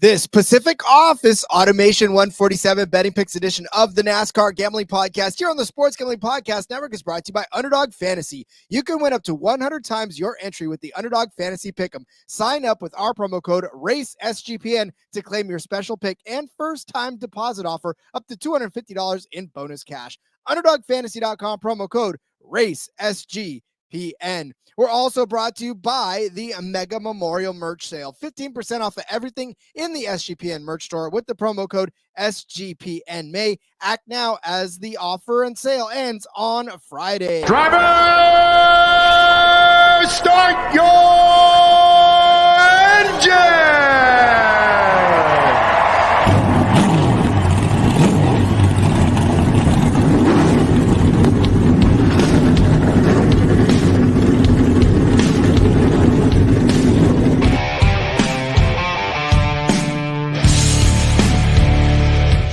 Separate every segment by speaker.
Speaker 1: This Pacific Office Automation 147 Betting Picks edition of the NASCAR Gambling Podcast here on the Sports Gambling Podcast Network is brought to you by Underdog Fantasy. You can win up to 100 times your entry with the Underdog Fantasy Pick'em. Sign up with our promo code RACESGPN to claim your special pick and first-time deposit offer up to $250 in bonus cash. UnderdogFantasy.com promo code RACESGPN. We're also brought to you by the Mega Memorial Merch Sale. 15% off of everything in the SGPN merch store with the promo code SGPN May. Act now as the offer and sale ends on Friday.
Speaker 2: Driver, start your engine!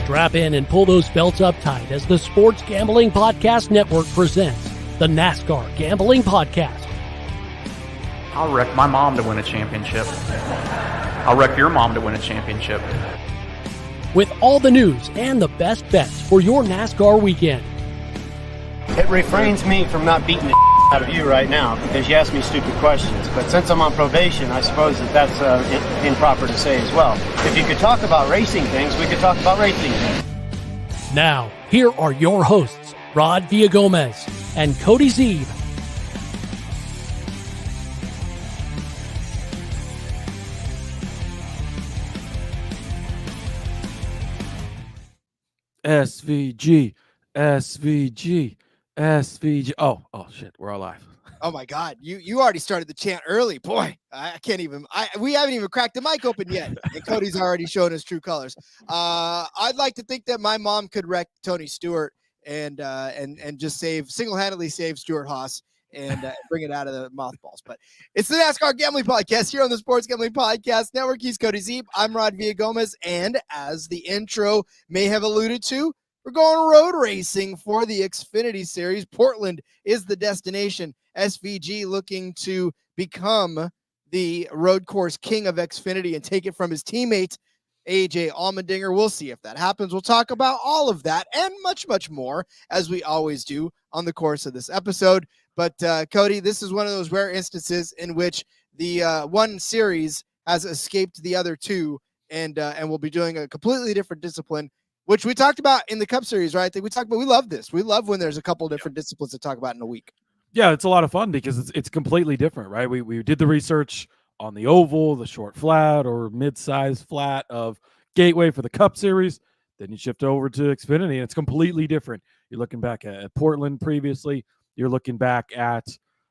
Speaker 3: Strap in and pull those belts up tight as the Sports Gambling Podcast Network presents the NASCAR Gambling Podcast.
Speaker 4: I'll wreck my mom to win a championship. I'll wreck your mom to win a championship.
Speaker 3: With all the news and the best bets for your NASCAR weekend.
Speaker 5: It refrains me from not beating the out of you right now because you asked me stupid questions. But since I'm on probation, I suppose that's improper to say as well. If you could talk about racing things, we could talk about racing things.
Speaker 3: Now, here are your hosts, Rod Villagomez and Cody Zeeb.
Speaker 6: SVG, SVG, SVG. Oh shit, we're all live.
Speaker 1: Oh my God, you already started the chant early, boy. I can't even. We haven't even cracked the mic open yet, and Cody's already showing his true colors. I'd like to think that my mom could wreck Tony Stewart and just single-handedly save Stuart Haas and bring it out of the mothballs. But it's the NASCAR Gambling Podcast here on the Sports Gambling Podcast Network. He's Cody Zeeb. I'm Rod Villagomez, and as the intro may have alluded to, we're going road racing for the Xfinity Series. Portland is the destination. SVG looking to become the road course king of Xfinity and take it from his teammate, AJ Allmendinger. We'll see if that happens. We'll talk about all of that and much, much more, as we always do on the course of this episode. But, Cody, this is one of those rare instances in which the one series has escaped the other two, and we'll be doing a completely different discipline, which we talked about in the Cup Series, right? We talked about, we love this. We love when there's a couple different disciplines to talk about in a week.
Speaker 6: Yeah, it's a lot of fun because it's completely different, right? We did the research on the oval, the short flat or mid-size flat of Gateway for the Cup Series. Then you shift over to Xfinity, and it's completely different. You're looking back at Portland previously. You're looking back at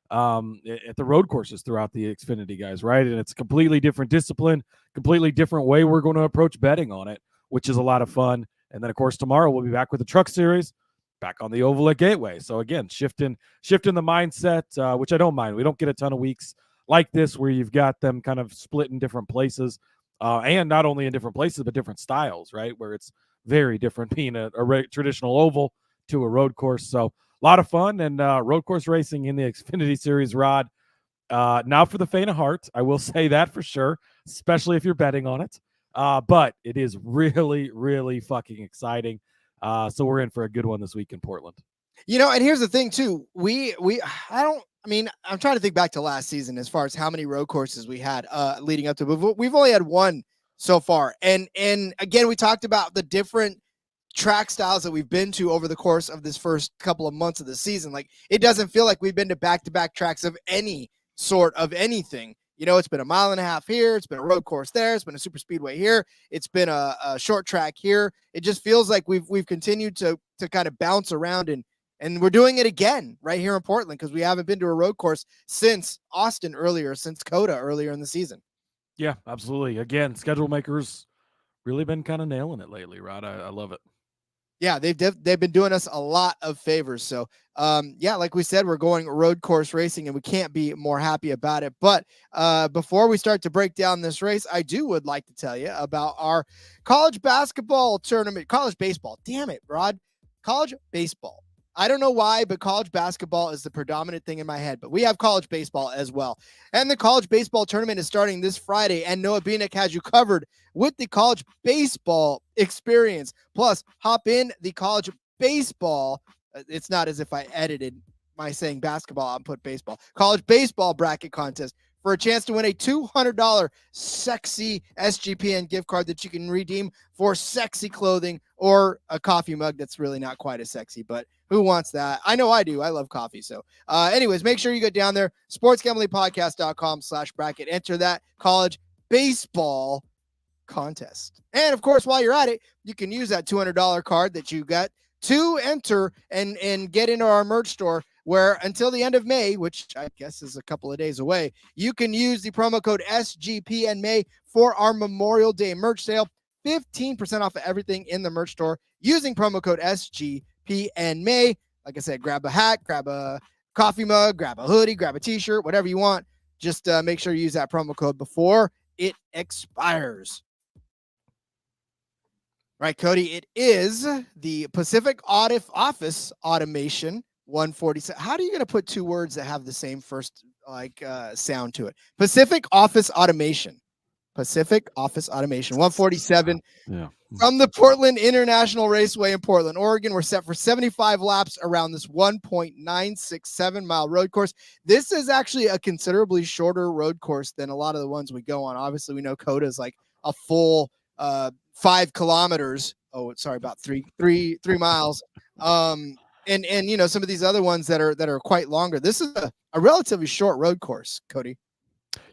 Speaker 6: the road courses throughout the Xfinity, guys, right? And it's a completely different discipline, completely different way we're going to approach betting on it, which is a lot of fun. And then, of course, tomorrow we'll be back with the Truck Series, back on the oval at Gateway. So, again, shifting the mindset, which I don't mind. We don't get a ton of weeks like this where you've got them kind of split in different places, and not only in different places, but different styles, right, where it's very different being a traditional oval to a road course. So, a lot of fun and road course racing in the Xfinity Series, Rod. Not for the faint of heart, I will say that for sure, especially if you're betting on it. But it is really, really fucking exciting. So we're in for a good one this week in Portland.
Speaker 1: You know, and here's the thing too. I'm I mean, I'm trying to think back to last season as far as how many road courses we had leading up to. We've only had one so far, and again, we talked about the different track styles that we've been to over the course of this first couple of months of the season. Like, it doesn't feel like we've been to back-to-back tracks of any sort of anything. You know, it's been a mile and a half here. It's been a road course there. It's been a super speedway here. It's been a short track here. It just feels like we've continued to kind of bounce around, and we're doing it again right here in Portland because we haven't been to a road course since Austin since Coda earlier in the season.
Speaker 6: Yeah, absolutely. Again, schedule makers really been kind of nailing it lately, Rod. I love it.
Speaker 1: Yeah, they've been doing us a lot of favors. So, yeah, like we said, we're going road course racing, and we can't be more happy about it. But before we start to break down this race, I would like to tell you about our college basketball tournament, college baseball. Damn it, Rod. College baseball. I don't know why, but college basketball is the predominant thing in my head, but we have college baseball as well. And the college baseball tournament is starting this Friday, and Noah Bieniek has you covered with the college baseball experience. Plus, hop in the college baseball. It's not as if I edited my saying basketball and put baseball. College baseball bracket contest for a chance to win a $200 sexy SGPN gift card that you can redeem for sexy clothing or a coffee mug that's really not quite as sexy, but who wants that? I know I do. I love coffee. So anyways, make sure you go down there, sportsgamblingpodcast.com/bracket. Enter that college baseball contest. And of course, while you're at it, you can use that $200 card that you got to enter and get into our merch store, where until the end of May, which I guess is a couple of days away, you can use the promo code SGPNMay for our Memorial Day merch sale. 15% off of everything in the merch store using promo code SGPNMay. Like I said, grab a hat, grab a coffee mug, grab a hoodie, grab a t-shirt, whatever you want. Just make sure you use that promo code before it expires. Right, Cody, it is the Pacific Office Automation 147. How are you going to put two words that have the same first sound to it? Pacific Office Automation. Pacific Office Automation 147.
Speaker 6: Yeah.
Speaker 1: From the Portland International Raceway in Portland, Oregon. We're set for 75 laps around this 1.967 mile road course. This is actually a considerably shorter road course than a lot of the ones we go on. Obviously, we know Coda is like a full 5 kilometers. Oh, sorry, about three miles. And you know, some of these other ones that are quite longer. This is a relatively short road course, Cody.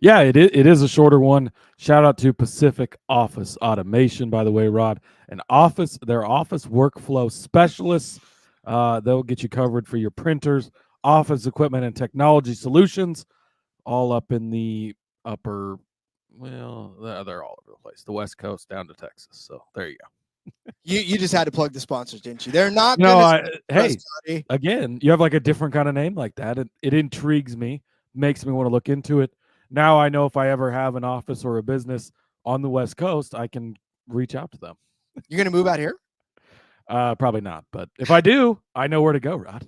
Speaker 6: Yeah, it is a shorter one. Shout out to Pacific Office Automation, by the way, Rod. Their office workflow specialists. They'll get you covered for your printers, office equipment, and technology solutions, all up in the upper. Well, they're all over the place. The West Coast down to Texas. So there you go.
Speaker 1: You just had to plug the sponsors, didn't you? They're not.
Speaker 6: Hey, again, you have like a different kind of name like that. It intrigues me, makes me want to look into it. Now I know if I ever have an office or a business on the West Coast, I can reach out to them.
Speaker 1: You're going to move out here?
Speaker 6: Probably not. But if I do, I know where to go, Rod.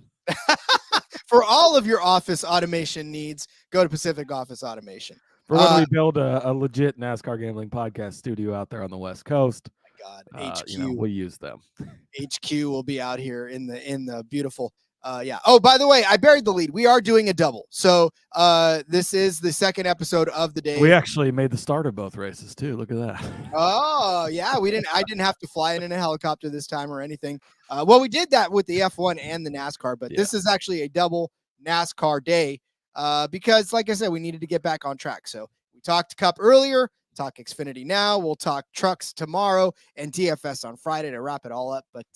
Speaker 1: For all of your office automation needs, go to Pacific Office Automation.
Speaker 6: For when we build a legit NASCAR Gambling Podcast studio out there on the West Coast.
Speaker 1: God, HQ.
Speaker 6: We'll use them.
Speaker 1: HQ will be out here in the beautiful. Yeah. Oh, by the way, I buried the lead. We are doing a double. So this is the second episode of the day.
Speaker 6: We actually made the start of both races too. Look at that.
Speaker 1: Oh, yeah. I didn't have to fly in a helicopter this time or anything. Well, we did that with the F1 and the NASCAR, but This is actually a double NASCAR day because, like I said, we needed to get back on track. So we talked Cup earlier, talk Xfinity now. We'll talk trucks tomorrow and DFS on Friday to wrap it all up. But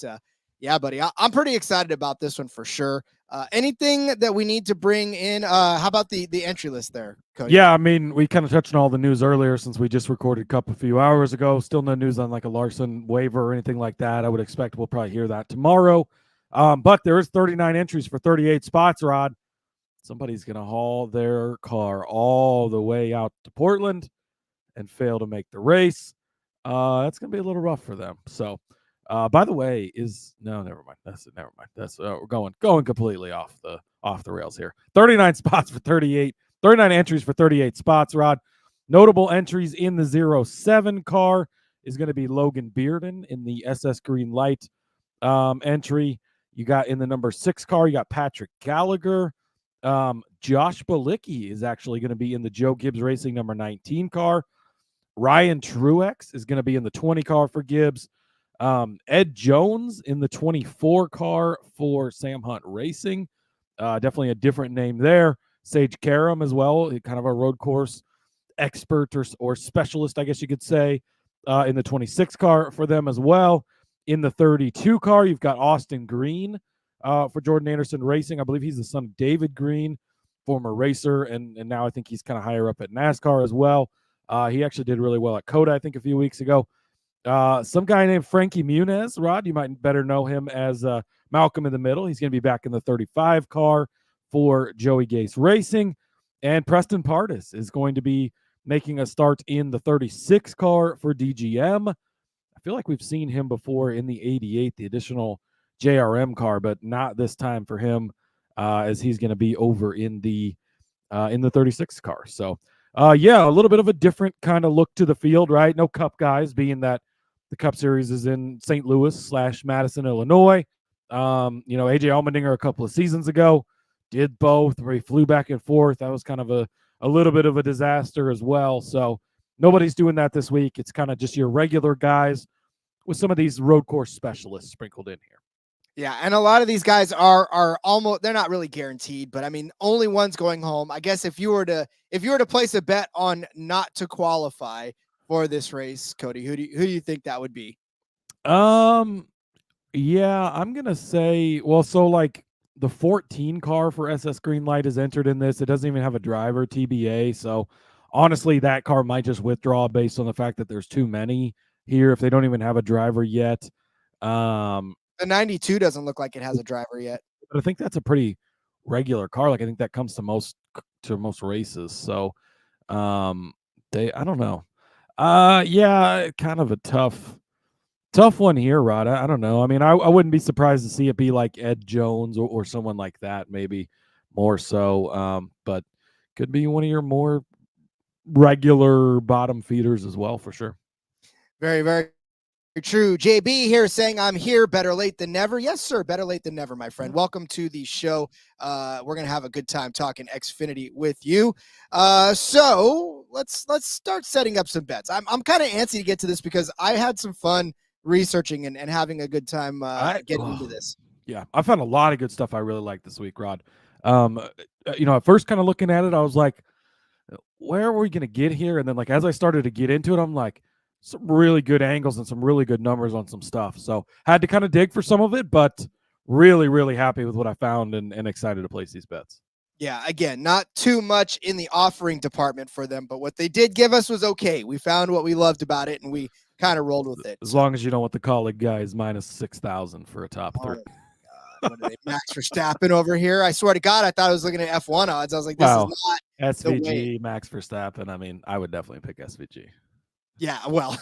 Speaker 1: yeah, buddy, I'm pretty excited about this one for sure. Anything that we need to bring in? How about the entry list there, Cody?
Speaker 6: Yeah, I mean, we kind of touched on all the news earlier since we just recorded Cup a few hours ago. Still no news on like a Larson waiver or anything like that. I would expect we'll probably hear that tomorrow. But there is 39 entries for 38 spots, Rod. Somebody's going to haul their car all the way out to Portland and fail to make the race. That's going to be a little rough for them. So, by the way, never mind. Never mind. That's we're going completely off the rails here. 39 spots for 38. 39 entries for 38 spots, Rod. Notable entries in the 07 car is going to be Logan Bearden in the SS Green Light entry. You got in the number 6 car, you got Patrick Gallagher. Josh Bilicki is actually going to be in the Joe Gibbs Racing number 19 car. Ryan Truex is going to be in the 20 car for Gibbs. Ed Jones in the 24 car for Sam Hunt Racing. Definitely a different name there. Sage Karam as well, kind of a road course expert or specialist, I guess you could say, in the 26 car for them as well. In the 32 car, you've got Austin Green for Jordan Anderson Racing. I believe he's the son of David Green, former racer, and now I think he's kind of higher up at NASCAR as well. He actually did really well at COTA, I think, a few weeks ago. Some guy named Frankie Muniz, Rod, you might better know him as Malcolm in the Middle. He's going to be back in the 35 car for Joey Gase Racing. And Preston Pardis is going to be making a start in the 36 car for DGM. I feel like we've seen him before in the 88, the additional JRM car, but not this time for him, as he's going to be over in the 36 car. So, yeah, a little bit of a different kind of look to the field, right? No Cup guys, being that the Cup Series is in St. Louis / Madison, Illinois. AJ Allmendinger a couple of seasons ago did both, where he flew back and forth. That was kind of a little bit of a disaster as well. So nobody's doing that this week. It's kind of just your regular guys with some of these road course specialists sprinkled in here.
Speaker 1: Yeah, and a lot of these guys are almost, they're not really guaranteed, but I mean, only one's going home. I guess if you were to place a bet on not to qualify for this race, Cody, who do you think that would be?
Speaker 6: Yeah, I'm gonna say, well, so like the 14 car for SS Greenlight is entered in this. It doesn't even have a driver, TBA. So honestly, that car might just withdraw based on the fact that there's too many here if they don't even have a driver yet.
Speaker 1: The 92 doesn't look like it has a driver yet.
Speaker 6: But I think that's a pretty regular car. Like I think that comes to most races. So I don't know. Yeah, kind of a tough one here, Rod. I don't know. I mean, I wouldn't be surprised to see it be like Ed Jones or someone like that, maybe more so. But could be one of your more regular bottom feeders as well, for sure.
Speaker 1: Very, very true. JB here saying, I'm here, better late than never. Yes, sir. Better late than never, my friend. Welcome to the show. We're going to have a good time talking Xfinity with you. So let's start setting up some bets. I'm kind of antsy to get to this because I had some fun researching and having a good time getting into this.
Speaker 6: Yeah, I found a lot of good stuff I really liked this week, Rod. At first kind of looking at it, I was like, where are we going to get here? And then like, as I started to get into it, I'm like, some really good angles and some really good numbers on some stuff. So had to kind of dig for some of it, but really, really happy with what I found and excited to place these bets.
Speaker 1: Yeah, again, not too much in the offering department for them, but what they did give us was okay. We found what we loved about it, and we kind of rolled with it.
Speaker 6: As long as you don't want the colleague guys minus 6,000 for a top three.
Speaker 1: What are they, Max Verstappen over here? I swear to God, I thought I was looking at F1 odds. I was like, this is not
Speaker 6: SVG, Max Verstappen. I mean, I would definitely pick SVG.
Speaker 1: Yeah, well,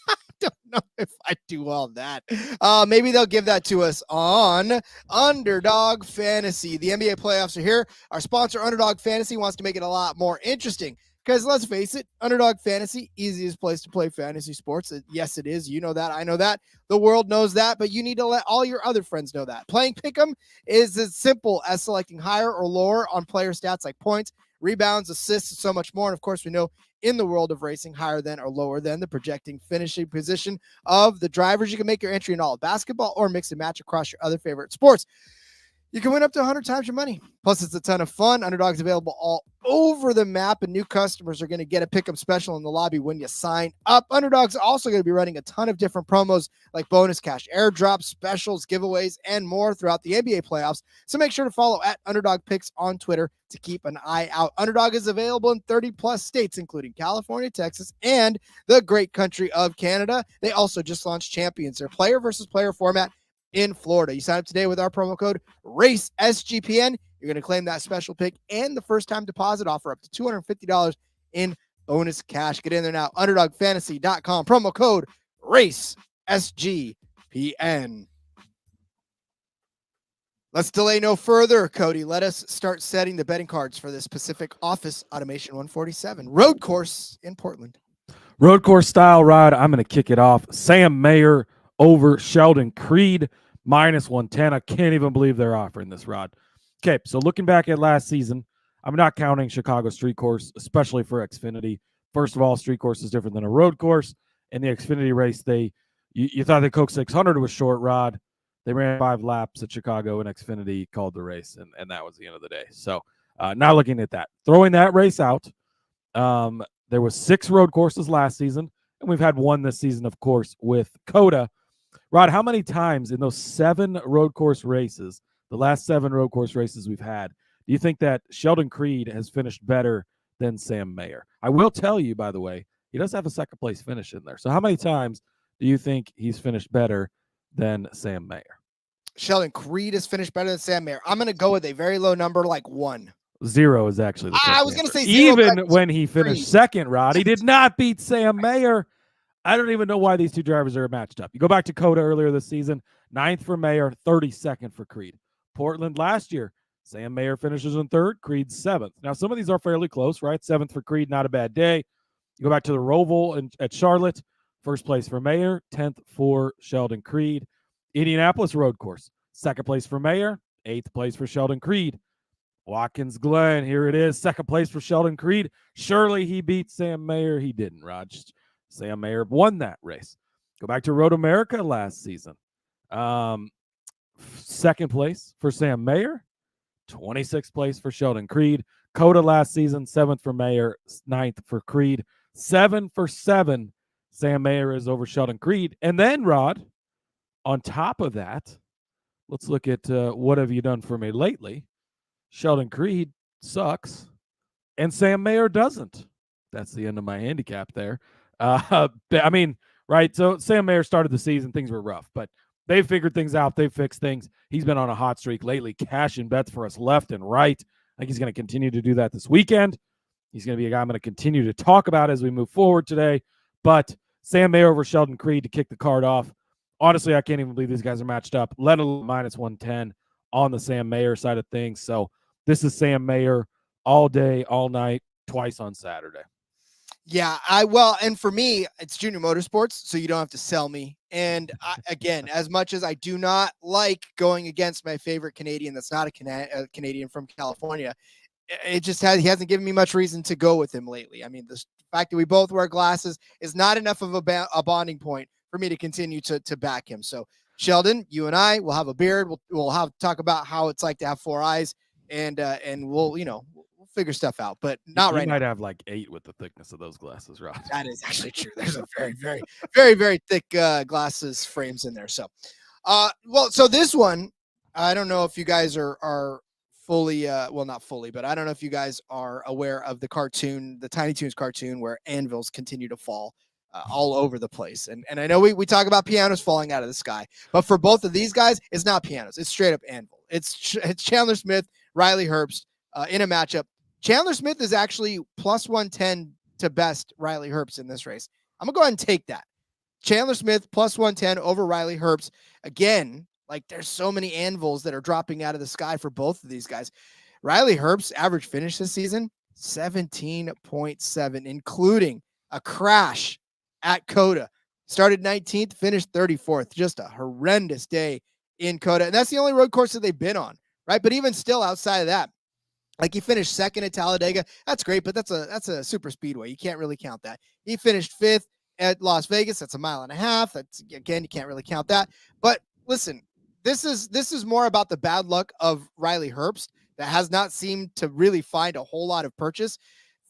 Speaker 1: I don't know if I do all that. Maybe they'll give that to us on Underdog Fantasy. The NBA playoffs are here. Our sponsor, Underdog Fantasy, wants to make it a lot more interesting because let's face it, Underdog Fantasy, easiest place to play fantasy sports. Yes, it is. You know that. I know that. The world knows that, but you need to let all your other friends know that. Playing Pick'em is as simple as selecting higher or lower on player stats like points, rebounds, assists, and so much more. And of course, we know in the world of racing, higher than or lower than the projecting finishing position of the drivers. You can make your entry in all of basketball or mix and match across your other favorite sports. You can win up to 100 times your money. Plus, it's a ton of fun. Underdog's available all over the map, and new customers are going to get a pick'em special in the lobby when you sign up. Underdog's also going to be running a ton of different promos like bonus cash, airdrops, specials, giveaways, and more throughout the NBA playoffs. So make sure to follow at Underdog Picks on Twitter to keep an eye out. Underdog is available in 30-plus states, including California, Texas, and the great country of Canada. They also just launched Champions, their player versus player format in Florida. You sign up today with our promo code RACESGPN. You're going to claim that special pick and the first-time deposit offer up to $250 in bonus cash. Get in there now. UnderdogFantasy.com. Promo code RACESGPN. Let's delay no further, Cody. Let us start setting the betting cards for this Pacific Office Automation 147 road course in Portland.
Speaker 6: Road course style ride. I'm going to kick it off. Sam Mayer over Sheldon Creed. -110. I can't even believe they're offering this, Rod. Okay, so looking back at last season, I'm not counting Chicago street course, especially for Xfinity. First of all, street course is different than a road course. In the Xfinity race, you thought the Coke 600 was short, Rod. They ran 5 laps at Chicago, and Xfinity called the race, and that was the end of the day. So not looking at that. Throwing that race out, there was 6 road courses last season, and we've had 1 this season, of course, with COTA. Rod, how many times in those 7 road course races, the last 7 road course races we've had, do you think that Sheldon Creed has finished better than Sam Mayer? I will tell you, by the way, he does have a second place finish in there. So how many times do you think he's finished better than Sam Mayer?
Speaker 1: Sheldon Creed has finished better than Sam Mayer. I'm going to go with a very low number, like 1.
Speaker 6: 0 is actually the correct
Speaker 1: I was going to
Speaker 6: answer.
Speaker 1: say 0.
Speaker 6: Even when he finished second, Rod, he did not beat Sam Mayer. I don't even know why these two drivers are matched up. You go back to COTA earlier this season, 9th for Mayer, 32nd for Creed. Portland last year, Sam Mayer finishes in 3rd, Creed 7th. Now, some of these are fairly close, right? 7th for Creed, not a bad day. You go back to the Roval at Charlotte, 1st place for Mayer, 10th for Sheldon Creed. Indianapolis road course, 2nd place for Mayer, 8th place for Sheldon Creed. Watkins Glen, here it is, 2nd place for Sheldon Creed. Surely he beat Sam Mayer. He didn't, Raj. Sam Mayer won that race. Go back to Road America last season. 2nd place for Sam Mayer, 26th place for Sheldon Creed. COTA last season, 7th for Mayer, 9th for Creed. 7 for 7, Sam Mayer is over Sheldon Creed. And then, Rod, on top of that, let's look at what have you done for me lately. Sheldon Creed sucks, and Sam Mayer doesn't. That's the end of my handicap there. I mean, right, so Sam Mayer started the season, things were rough, but they've figured things out. They've fixed things. He's been on a hot streak lately, cashing bets for us left and right. I think he's going to continue to do that this weekend. He's going to be a guy I'm going to continue to talk about as we move forward today. But Sam Mayer over Sheldon Creed to kick the card off. Honestly, I can't even believe these guys are matched up, let alone -110 on the Sam Mayer side of things. So this is Sam Mayer all day, all night, twice on Saturday.
Speaker 1: Yeah, and for me, it's Junior Motorsports, so you don't have to sell me. And again, as much as I do not like going against my favorite Canadian that's not a Canadian from California, he hasn't given me much reason to go with him lately. I mean, the fact that we both wear glasses is not enough of a bonding point for me to continue to back him. So Sheldon, you and I will have a beard. We'll have talk about how it's like to have 4 eyes, and we'll figure stuff out, but not right now.
Speaker 6: You might have like 8 with the thickness of those glasses, Rob.
Speaker 1: That is actually true. There's a very, very, very, very thick glasses frames in there. So, so this one, I don't know if you guys are fully, not fully, but I don't know if you guys are aware of the cartoon, the Tiny Toons cartoon, where anvils continue to fall all over the place. And I know we talk about pianos falling out of the sky, but for both of these guys, it's not pianos. It's straight up anvil. It's Chandler Smith, Riley Herbst in a matchup. Chandler Smith is actually +110 to best Riley Herbst in this race. I'm going to go ahead and take that. Chandler Smith +110 over Riley Herbst. Again, like there's so many anvils that are dropping out of the sky for both of these guys. Riley Herbst's average finish this season, 17.7, including a crash at COTA. Started 19th, finished 34th. Just a horrendous day in COTA. And that's the only road course that they've been on, right? But even still outside of that, like he finished 2nd at Talladega. That's great, but that's a super speedway. You can't really count that. He finished 5th at Las Vegas. That's 1.5 miles. That's, again, you can't really count that. But listen, this is more about the bad luck of Riley Herbst that has not seemed to really find a whole lot of purchase.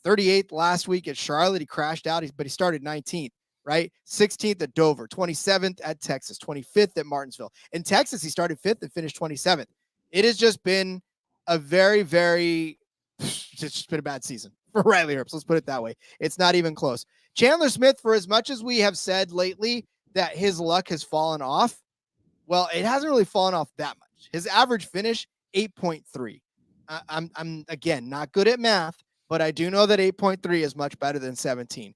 Speaker 1: 38th last week at Charlotte. He crashed out, but he started 19th, right? 16th at Dover, 27th at Texas, 25th at Martinsville. In Texas, he started 5th and finished 27th. It has just been a very, very, it's just been a bad season for Riley Herbst. Let's put it that way. It's not even close. Chandler Smith, for as much as we have said lately that his luck has fallen off, well, it hasn't really fallen off that much. His average finish, 8.3. I'm again, not good at math, but I do know that 8.3 is much better than 17.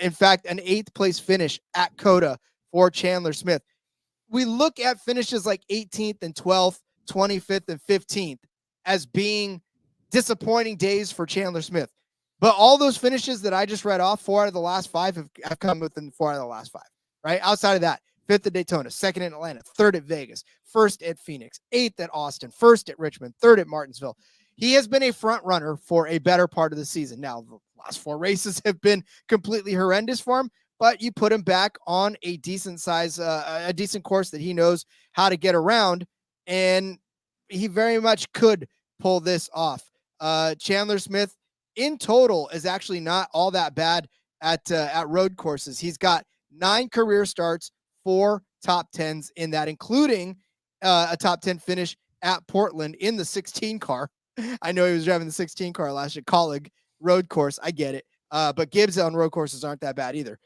Speaker 1: In fact, an 8th place finish at COTA for Chandler Smith. We look at finishes like 18th and 12th, 25th and 15th as being disappointing days for Chandler Smith. But all those finishes that I just read off, 4 out of the last 5 have come within 4 out of the last 5, right? Outside of that, 5th at Daytona, 2nd in Atlanta, 3rd at Vegas, 1st at Phoenix, 8th at Austin, 1st at Richmond, 3rd at Martinsville. He has been a front runner for a better part of the season. Now, the last 4 races have been completely horrendous for him, but you put him back on a decent size, a decent course that he knows how to get around, and he very much could pull this off. Chandler Smith in total is actually not all that bad at road courses. He's got 9 career starts, 4 top 10s in that, including a top 10 finish at Portland in the 16 car. I know he was driving the 16 car last year, Colleague road course. I get it. But Gibbs on road courses aren't that bad either.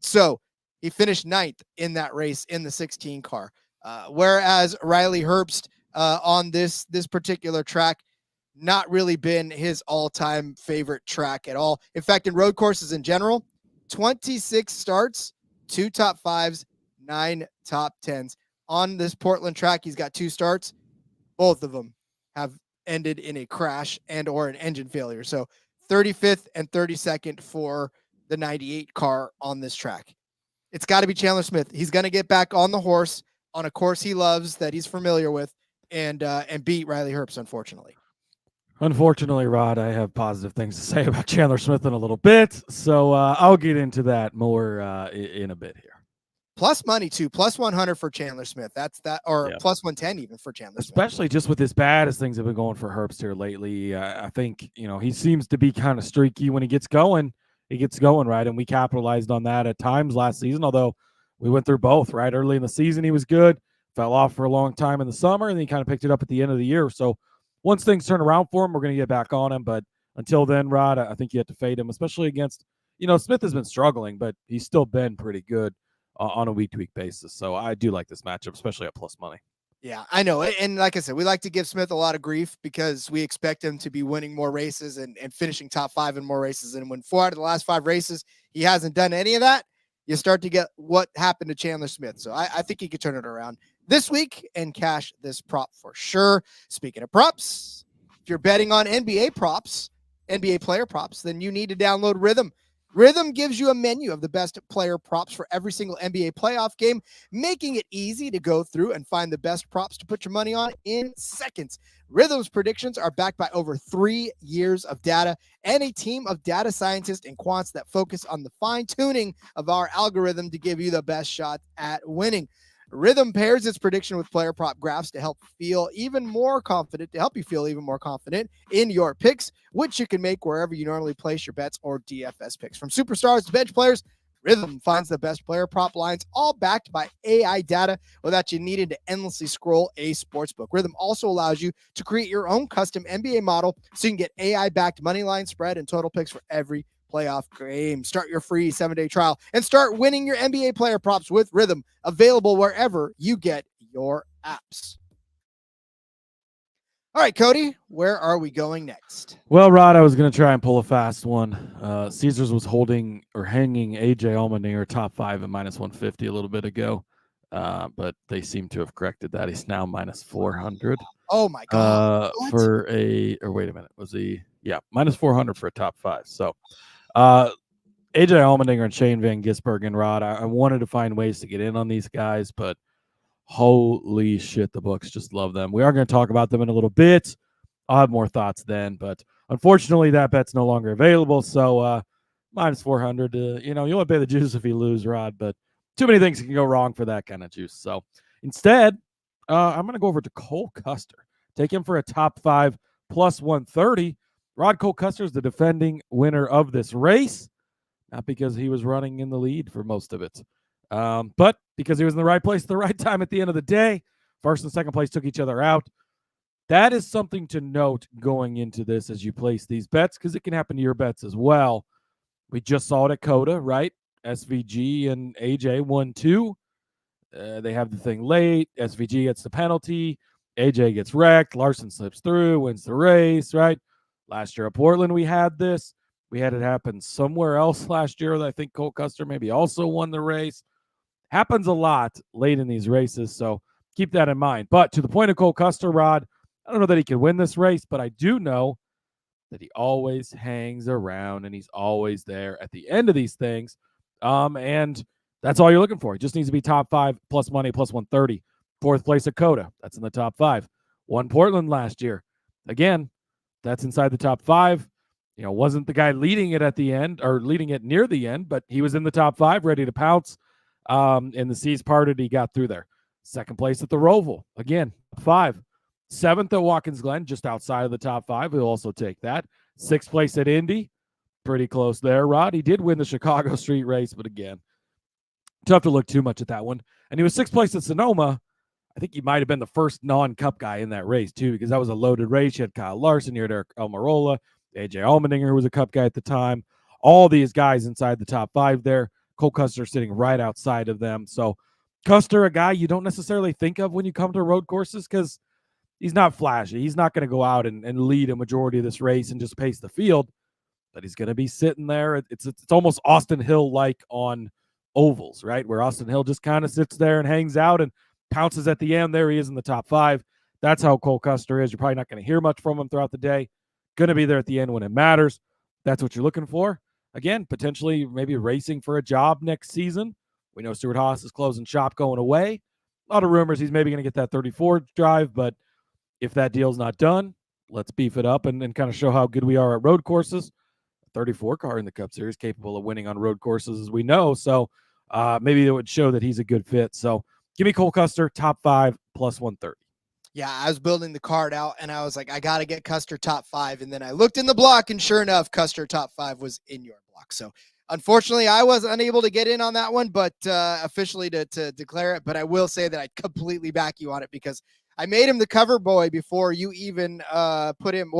Speaker 1: So he finished 9th in that race in the 16 car. Whereas Riley Herbst on this particular track, not really been his all-time favorite track at all. In fact, in road courses in general, 26 starts, 2 top 5s, 9 top 10s. On this Portland track, he's got 2 starts. Both of them have ended in a crash and or an engine failure. So 35th and 32nd for the 98 car on this track. It's got to be Chandler Smith. He's going to get back on the horse on a course he loves that he's familiar with and beat Riley Herbst, unfortunately.
Speaker 6: Unfortunately, Rod, I have positive things to say about Chandler Smith in a little bit, so I'll get into that more in a bit here.
Speaker 1: Plus money too, plus 100 for Chandler Smith. That's that, or plus 110 even for Chandler Smith.
Speaker 6: Especially just with as bad as things have been going for Herbst here lately. I think, he seems to be kind of streaky when he gets going. He gets going, right? And we capitalized on that at times last season, although we went through both, right? Early in the season, he was good, fell off for a long time in the summer, and then he kind of picked it up at the end of the year. So once things turn around for him, we're going to get back on him. But until then, Rod, I think you have to fade him, especially against, Smith has been struggling, but he's still been pretty good on a week-to-week basis. So I do like this matchup, especially at plus money.
Speaker 1: Yeah, I know. And like I said, we like to give Smith a lot of grief because we expect him to be winning more races and finishing top 5 in more races. And when 4 out of the last 5 races, he hasn't done any of that, you start to get what happened to Chandler Smith. So I think he could turn it around this week and cash this prop for sure. Speaking of props, if you're betting on NBA props, NBA player props, then you need to download Rhythm. Rhythm gives you a menu of the best player props for every single NBA playoff game, making it easy to go through and find the best props to put your money on in seconds. Rhythm's predictions are backed by over 3 years of data and a team of data scientists and quants that focus on the fine-tuning of our algorithm to give you the best shot at winning. Rhythm pairs its prediction with player prop graphs to help you feel even more confident in your picks, which you can make wherever you normally place your bets or DFS picks. From superstars to bench players, Rhythm finds the best player prop lines, all backed by AI data without you needing to endlessly scroll a sportsbook. Rhythm also allows you to create your own custom NBA model so you can get AI-backed money line, spread, and total picks for every playoff game. Start your free 7-day trial and start winning your NBA player props with Rhythm, available wherever you get your apps. All right, Cody, where are we going next?
Speaker 6: Well, Rod, I was going to try and pull a fast one. Caesars was hanging AJ Allmendinger top 5 at minus 150 a little bit ago, but they seem to have corrected that. He's now minus 400.
Speaker 1: Oh my God!
Speaker 6: Wait a minute, was he? Yeah, minus 400 for a top 5. So, AJ Allmendinger and Shane Van Gisbergen and Rod. I wanted to find ways to get in on these guys, but holy shit, the books just love them. We are going to talk about them in a little bit. I'll have more thoughts then, but unfortunately that bet's no longer available. So minus 400, you only pay the juice if you lose, Rod, but too many things can go wrong for that kind of juice. So instead, I'm going to go over to Cole Custer. Take him for a top 5 plus 130. Rod, Cole Custer is the defending winner of this race, not because he was running in the lead for most of it, but because he was in the right place at the right time at the end of the day. First and second place took each other out. That is something to note going into this as you place these bets, because it can happen to your bets as well. We just saw it at Coda, right? SVG and AJ 1-2. They have the thing late. SVG gets the penalty. AJ gets wrecked. Larson slips through, wins the race, right? Last year at Portland, we had this. We had it happen somewhere else last year. I think Cole Custer maybe also won the race. Happens a lot late in these races, so keep that in mind. But to the point of Cole Custer, Rod, I don't know that he can win this race, but I do know that he always hangs around and he's always there at the end of these things. And That's all you're looking for. It just needs to be top 5 plus money plus 130. 4th place at Coda. That's in the top 5. Won Portland last year. Again, that's inside the top 5. Wasn't the guy leading it at the end or leading it near the end, but he was in the top 5, ready to pounce. In the C's parted, he got through there. 2nd place at the Roval. Again, 5. 7th at Watkins Glen, just outside of the top 5. He'll also take that. 6th place at Indy. Pretty close there, Rod. He did win the Chicago Street Race, but again, tough to look too much at that one. And he was 6th place at Sonoma. I think he might have been the first non-Cup guy in that race, too, because that was a loaded race. You had Kyle Larson, you had Eric Almirola, AJ Allmendinger, who was a Cup guy at the time. All these guys inside the top 5 there. Cole Custer sitting right outside of them. So Custer, a guy you don't necessarily think of when you come to road courses because he's not flashy. He's not going to go out and lead a majority of this race and just pace the field, but he's going to be sitting there. It's almost Austin Hill-like on ovals, right, where Austin Hill just kind of sits there and hangs out and pounces at the end. There he is in the top 5. That's how Cole Custer is. You're probably not going to hear much from him throughout the day. Going to be there at the end when it matters. That's what you're looking for. Again, potentially maybe racing for a job next season. We know Stuart Haas is closing shop, going away. A lot of rumors he's maybe going to get that 34 drive, but if that deal's not done, let's beef it up and kind of show how good we are at road courses. 34 car in the Cup Series, capable of winning on road courses, as we know. So maybe it would show that he's a good fit. So give me Cole Custer, top 5 plus 130.
Speaker 1: Yeah, I was building the card out, and I was like, I got to get Custer top 5. And then I looked in the block, and sure enough, Custer top 5 was in your block. So unfortunately, I was unable to get in on that one, but officially to declare it. But I will say that I completely back you on it because I made him the cover boy before you even put him,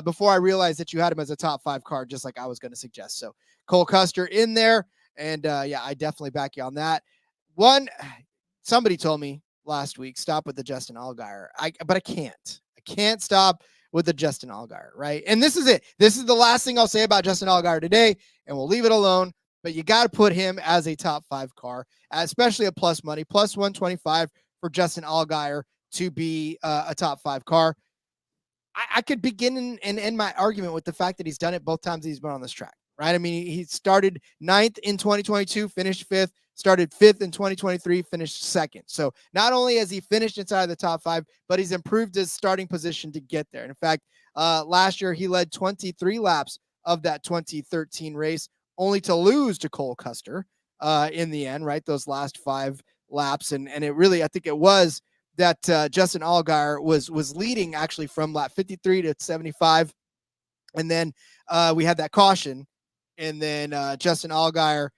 Speaker 1: before I realized that you had him as a top 5 card, just like I was going to suggest. So Cole Custer in there, and yeah, I definitely back you on that. Somebody told me last week, stop with the Justin Allgaier. But I can't. I can't stop with the Justin Allgaier, right? And this is it. This is the last thing I'll say about Justin Allgaier today, and we'll leave it alone. But you got to put him as a top 5 car, especially at plus money, plus 125 for Justin Allgaier to be a top 5 car. I could begin and end my argument with the fact that he's done it both times he's been on this track, right? I mean, he started 9th in 2022, finished 5th, started 5th in 2023, finished 2nd. So not only has he finished inside the top 5, but he's improved his starting position to get there. And in fact, last year he led 23 laps of that 2013 race, only to lose to Cole Custer in the end, right? Those last 5 laps. And it really, I think it was that Justin Allgaier was leading actually from lap 53 to 75. And then we had that caution. And then Justin Allgaier,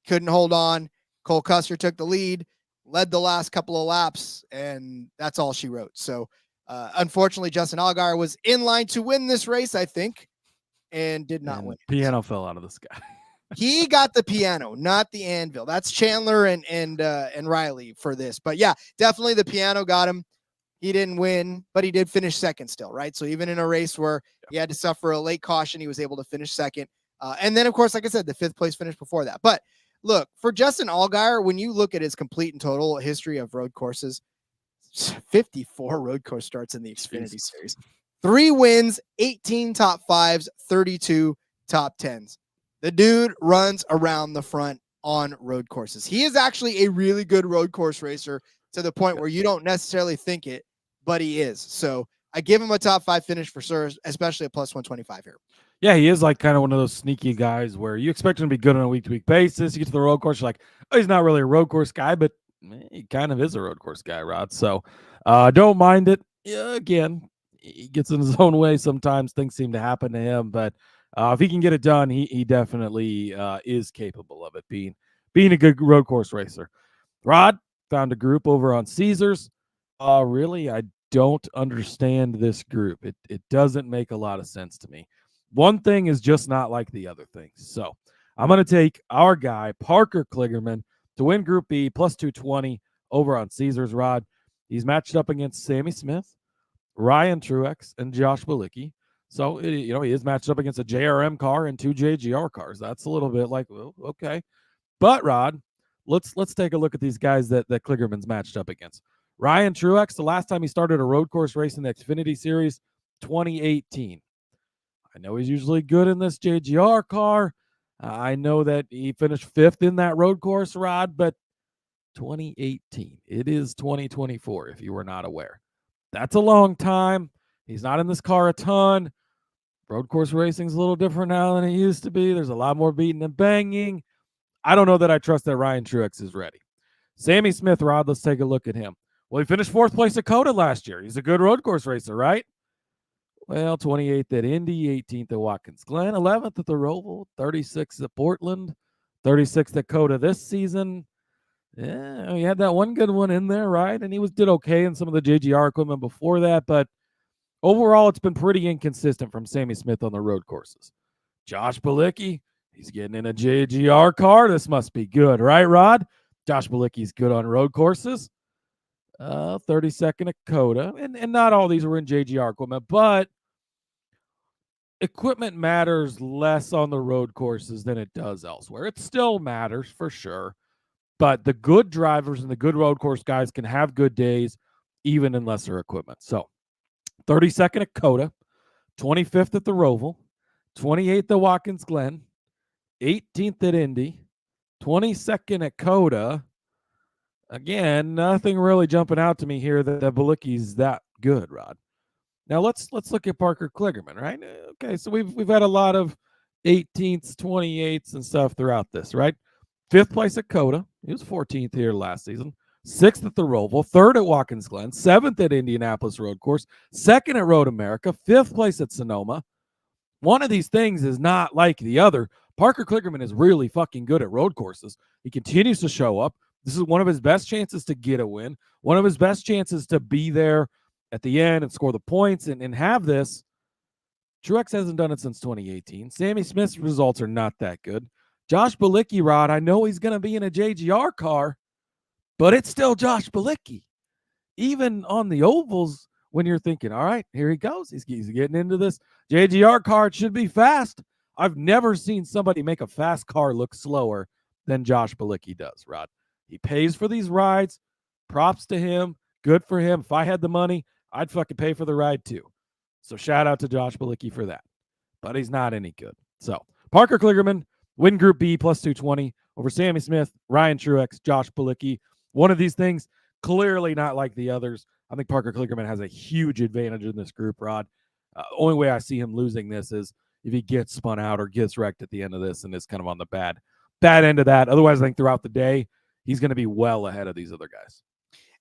Speaker 1: couldn't hold on. Cole Custer took the lead, led the last couple of laps, and that's all she wrote. So unfortunately, Justin Allgaier was in line to win this race, I think, and did not win.
Speaker 6: Piano fell out of the sky.
Speaker 1: He got the piano, not the anvil. That's Chandler and Riley for this. But yeah, definitely the piano got him. He didn't win, but he did finish 2nd still, right? So even in a race where he had to suffer a late caution, he was able to finish 2nd. And then, of course, like I said, the 5th place finish before that. But look, for Justin Allgaier, when you look at his complete and total history of road courses, 54 road course starts in the Xfinity Series, 3 wins, 18 top 5s, 32 top 10s. The dude runs around the front on road courses. He is actually a really good road course racer to the point where you don't necessarily think it, but he is. So I give him a top 5 finish for sure, especially at plus 125 here.
Speaker 6: Yeah, he is like kind of one of those sneaky guys where you expect him to be good on a week-to-week basis. You get to the road course, you're like, oh, he's not really a road course guy, but he kind of is a road course guy, Rod. So don't mind it. Yeah, again, he gets in his own way sometimes. Things seem to happen to him, but if he can get it done, he definitely is capable of it, being a good road course racer. Rod found a group over on Caesars. Really, I don't understand this group. It doesn't make a lot of sense to me. One thing is just not like the other things. So I'm going to take our guy, Parker Kligerman, to win Group B, plus 220 over on Caesars, Rod. He's matched up against Sammy Smith, Ryan Truex, and Josh Bilicki. So, he is matched up against a JRM car and 2 JGR cars. That's a little bit like, well, okay. But, Rod, let's take a look at these guys that Kligerman's matched up against. Ryan Truex, the last time he started a road course race in the Xfinity Series, 2018. I know he's usually good in this JGR car. I know that he finished 5th in that road course, Rod, but 2018. It is 2024, if you were not aware. That's a long time. He's not in this car a ton. Road course racing's a little different now than it used to be. There's a lot more beating and banging. I don't know that I trust that Ryan Truex is ready. Sammy Smith, Rod, let's take a look at him. Well, he finished 4th place at COTA last year. He's a good road course racer, right? Well, 28th at Indy, 18th at Watkins Glen, 11th at the Roval, 36th at Portland, 36th at COTA this season. Yeah, he had that one good one in there, right? And he did okay in some of the JGR equipment before that, but overall, it's been pretty inconsistent from Sammy Smith on the road courses. Josh Bilicki, he's getting in a JGR car. This must be good, right, Rod? Josh Bilicki's good on road courses. 32nd at COTA, and not all these were in JGR equipment, but equipment matters less on the road courses than it does elsewhere. It still matters for sure, but the good drivers and the good road course guys can have good days even in lesser equipment. So 32nd at COTA, 25th at the Roval, 28th at Watkins Glen, 18th at Indy, 22nd at COTA. Again, nothing really jumping out to me here that Bilicki's that good, Rod. Now let's look at Parker Kligerman, right? Okay, so we've had a lot of 18ths, 28ths, and stuff throughout this, right? 5th place at COTA. He was 14th here last season. 6th at the Roval, 3rd at Watkins Glen, 7th at Indianapolis Road Course, 2nd at Road America, 5th place at Sonoma. One of these things is not like the other. Parker Kligerman is really fucking good at road courses. He continues to show up. This is one of his best chances to get a win, one of his best chances to be there at the end and score the points and have this. Truex hasn't done it since 2018. Sammy Smith's results are not that good. Josh Bilicki, Rod, I know he's going to be in a JGR car, but it's still Josh Bilicki. Even on the ovals, when you're thinking, all right, here he goes. He's getting into this JGR car. It should be fast. I've never seen somebody make a fast car look slower than Josh Bilicki does, Rod. He pays for these rides. Props to him. Good for him. If I had the money, I'd fucking pay for the ride too. So shout out to Josh Bilicki for that. But he's not any good. So Parker Kligerman, win Group B plus 220 over Sammy Smith, Ryan Truex, Josh Bilicki. One of these things, clearly not like the others. I think Parker Kligerman has a huge advantage in this group, Rod. Only way I see him losing this is if he gets spun out or gets wrecked at the end of this and is kind of on the bad end of that. Otherwise, I think throughout the day, he's going to be well ahead of these other guys.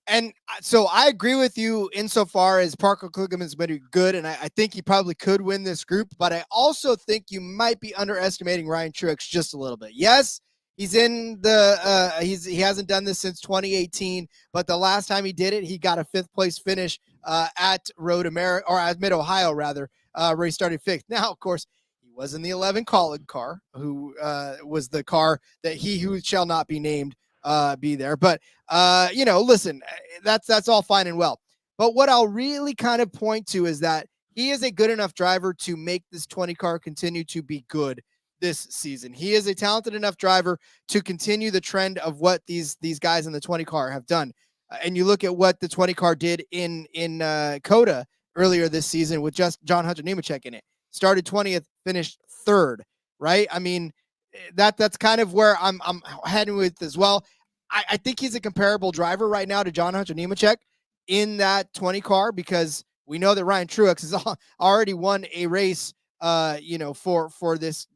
Speaker 1: And so I agree with you insofar as Parker Kligerman's been good, and I think he probably could win this group, but I also think you might be underestimating Ryan Truex just a little bit. Yes, he's in the he hasn't done this since 2018, but the last time he did it, he got a 5th place finish at Road America, or at Mid-Ohio rather, where he started 5th. Now, of course, he was in the 11 Collin car, who was the car that he who shall not be named be there. But listen, that's all fine and well. But what I'll really kind of point to is that he is a good enough driver to make this 20 car continue to be good this season. He is a talented enough driver to continue the trend of what these guys in the 20 car have done. And you look at what the 20 car did in COTA earlier this season with just John Hunter Nemechek in it. Started 20th, finished 3rd, right? I mean, that's kind of where I'm heading with as well. I think he's a comparable driver right now to John Hunter Nemechek in that 20 car, because we know that Ryan Truex has already won a race, for this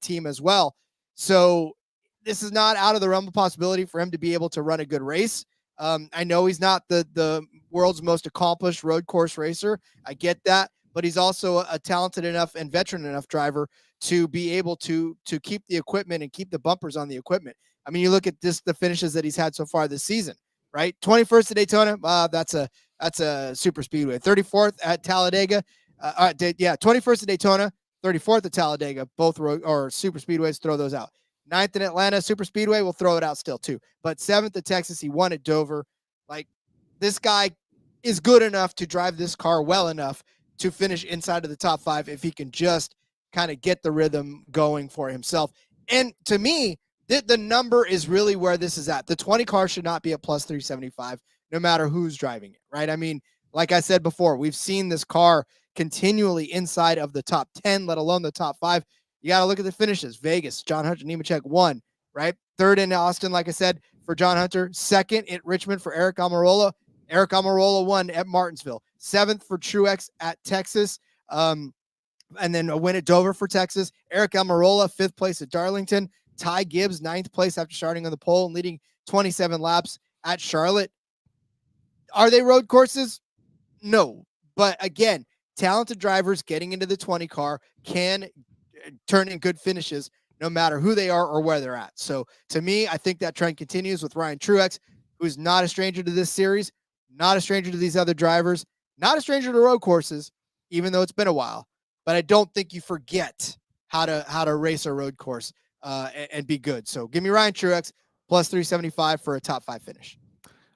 Speaker 1: team as well. So this is not out of the realm of possibility for him to be able to run a good race. I know he's not the world's most accomplished road course racer. I get that, but he's also a talented enough and veteran enough driver to be able to keep the equipment and keep the bumpers on the equipment. I mean, you look at the finishes that he's had so far this season, right? 21st at Daytona, that's a super speedway. 34th at Talladega, 21st at Daytona, 34th at Talladega, both road or super speedways, throw those out. 9th in Atlanta, super speedway, we'll throw it out still too. But 7th at Texas, he won at Dover. Like, this guy is good enough to drive this car well enough to finish inside of the top 5 if he can just kind of get the rhythm going for himself. And to me, the number is really where this is at. The 20 car should not be a plus 375, no matter who's driving it, right? I mean, like I said before, we've seen this car continually inside of the top 10, let alone the top 5. You got to look at the finishes. Vegas, John Hunter Nemechek won, right? Third in Austin, like I said, for John Hunter. Second at Richmond for Eric Almirola. Eric Almirola won at Martinsville. Seventh for Truex at Texas. And then a win at Dover for Texas. Eric Almirola, fifth place at Darlington. Ty Gibbs, ninth place after starting on the pole and leading 27 laps at Charlotte. Are they road courses? No. But again, talented drivers getting into the 20 car can turn in good finishes no matter who they are or where they're at. So to me, I think that trend continues with Ryan Truex, who's not a stranger to this series, not a stranger to these other drivers, not a stranger to road courses, even though it's been a while. But I don't think you forget how to race a road course and be good. So give me Ryan Truex plus 375 for a top 5 finish.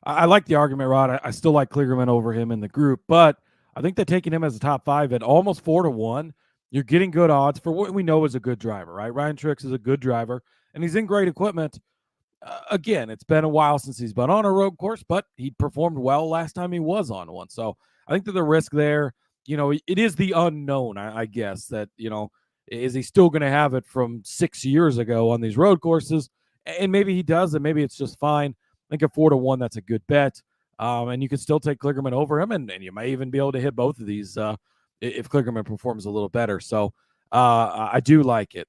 Speaker 6: I like the argument, Rod. I still like Kligerman over him in the group, but I think that taking him as a top 5 at almost 4-1, you're getting good odds for what we know is a good driver, right? Ryan Truex is a good driver, and he's in great equipment. Again, it's been a while since he's been on a road course, but he performed well last time he was on one. So I think that the risk there, it is the unknown, I guess, that, is he still going to have it from 6 years ago on these road courses? And maybe he does, and maybe it's just fine. I think at 4-1, that's a good bet. And you can still take Kligerman over him, and you may even be able to hit both of these if Kligerman performs a little better. So I do like it.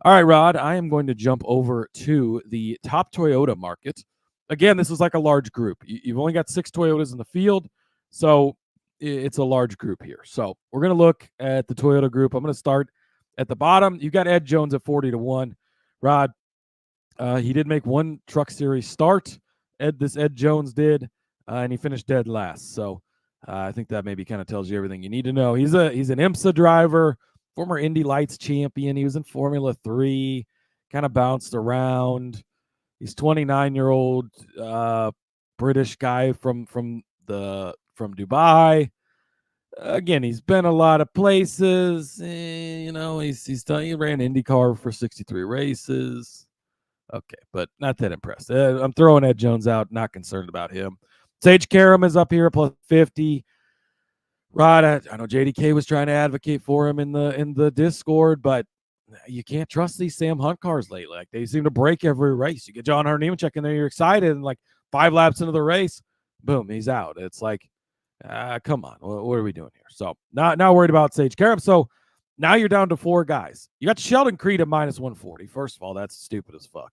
Speaker 6: All right, Rod, I am going to jump over to the top Toyota market. Again, this is like a large group. You've only got 6 Toyotas in the field, so it's a large group here. So we're going to look at the Toyota group. I'm going to start at the bottom. You got Ed Jones at 40-1. Rod, he did make one Truck Series start. Ed Jones did, and he finished dead last. So I think that maybe kind of tells you everything you need to know. He's an IMSA driver, former Indy Lights champion. He was in Formula 3, kind of bounced around. He's 29-year-old British guy from Dubai. Again, he's been a lot of places. He ran IndyCar for 63 races. Okay, but not that impressed. I'm throwing Ed Jones out, not concerned about him. Sage Karam is up here plus 50. Rod, I know JDK was trying to advocate for him in the Discord, but you can't trust these Sam Hunt cars lately. Like, they seem to break every race. You get John Hunter Nemechek in there, you're excited, and like 5 laps into the race, boom, he's out. It's like, come on, what are we doing here? So not worried about Sage Karam. So now you're down to 4 guys. You got Sheldon Creed at minus 140. First of all, that's stupid as fuck.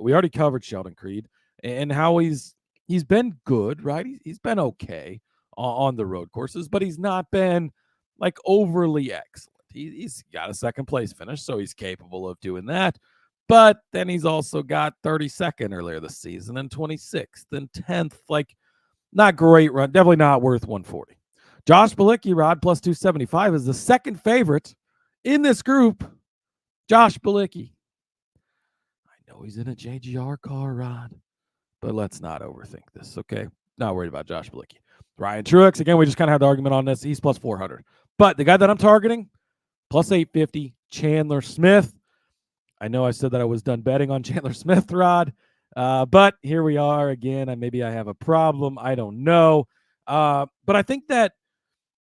Speaker 6: We already covered Sheldon Creed and how he's been good, right? He's been okay on the road courses, but he's not been like overly excellent. He's got a second place finish, so he's capable of doing that. But then he's also got 32nd earlier this season and 26th and 10th. Like, not great run. Definitely not worth 140. Josh Bilicki, Rod, plus 275 is the second favorite in this group. Josh Bilicki. I know he's in a JGR car, Rod, but let's not overthink this, okay? Not worried about Josh Bilicki. Ryan Truex, again, we just kind of had the argument on this. He's plus 400. But the guy that I'm targeting, plus 850, Chandler Smith. I know I said that I was done betting on Chandler Smith, Rod, but here we are again. Maybe I have a problem. I don't know. But I think that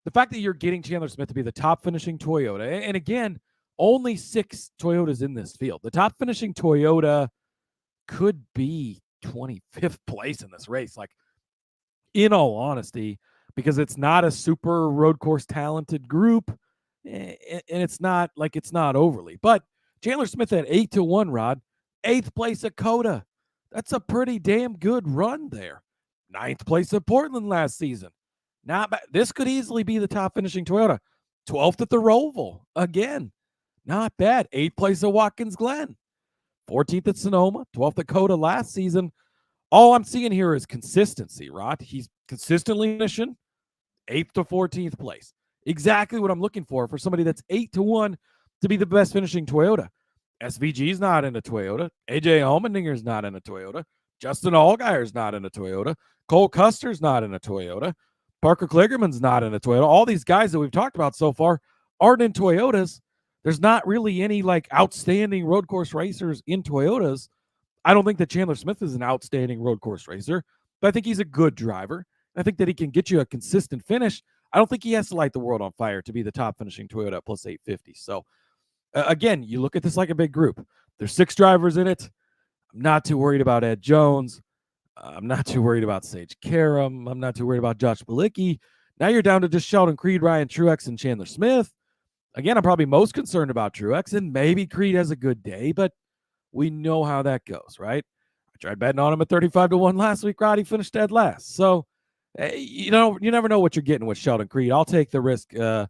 Speaker 6: the fact that you're getting Chandler Smith to be the top finishing Toyota, and again, only 6 Toyotas in this field. The top finishing Toyota could be 25th place in this race. Like, in all honesty, because it's not a super road course talented group, and it's not overly. But Chandler Smith at 8-1, Rod, 8th place at Coda. That's a pretty damn good run there. 9th place at Portland last season. Not bad. This could easily be the top finishing Toyota. 12th at the Roval. Again, not bad. 8th place at Watkins Glen. 14th at Sonoma. 12th at Coda last season. All I'm seeing here is consistency, Rod. He's consistently finishing 8th to 14th place. Exactly what I'm looking for somebody that's 8-1 to be the best finishing Toyota. SVG's not in a Toyota. AJ Allmendinger's not in a Toyota. Justin Allgaier's not in a Toyota. Cole Custer's not in a Toyota. Parker Kligerman's not in a Toyota. All these guys that we've talked about so far aren't in Toyotas. There's not really any like outstanding road course racers in Toyotas. I don't think that Chandler Smith is an outstanding road course racer, but I think he's a good driver. I think that he can get you a consistent finish. I don't think he has to light the world on fire to be the top finishing Toyota at plus 850. So again, you look at this like a big group. There's 6 drivers in it. I'm not too worried about Ed Jones. I'm not too worried about Sage Karam. I'm not too worried about Josh Bilicki. Now you're down to just Sheldon Creed, Ryan Truex, and Chandler Smith. Again, I'm probably most concerned about Truex, and maybe Creed has a good day, but we know how that goes, right? I tried betting on him at 35-1 last week, Rod. He finished dead last. So, you never know what you're getting with Sheldon Creed. I'll take the risk at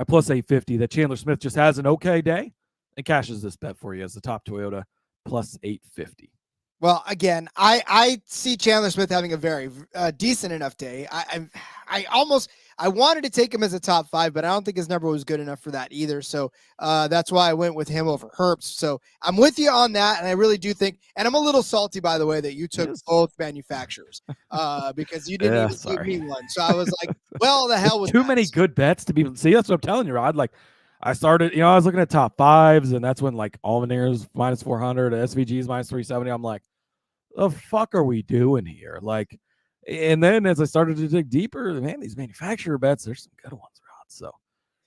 Speaker 6: plus 850 that Chandler Smith just has an okay day and cashes this bet for you as the top Toyota plus 850.
Speaker 1: Well, again, I see Chandler Smith having a very decent enough day. I wanted to take him as a top 5, but I don't think his number was good enough for that either. So that's why I went with him over Herbst. So I'm with you on that, and I really do think. And I'm a little salty, by the way, that you took both manufacturers because you didn't even give me one. So I was like, well, the hell with
Speaker 6: too many good bets to be. See, that's what I'm telling you, Rod. Like I started, I was looking at top 5s, and that's when like Allmendinger's minus 400, SVG's minus 370. I'm like, the fuck are we doing here? Like, and then as I started to dig deeper, man, these manufacturer bets, there's some good ones, Rod. So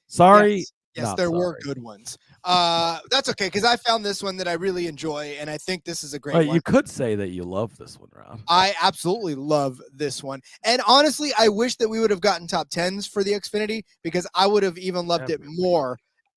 Speaker 6: sorry.
Speaker 1: Yes, there were good ones. That's okay, because I found this one that I really enjoy, and I think this is a great one.
Speaker 6: You could say that you love this one, Rod.
Speaker 1: I absolutely love this one. And honestly, I wish that we would have gotten top 10s for the Xfinity, because I would have even loved it more.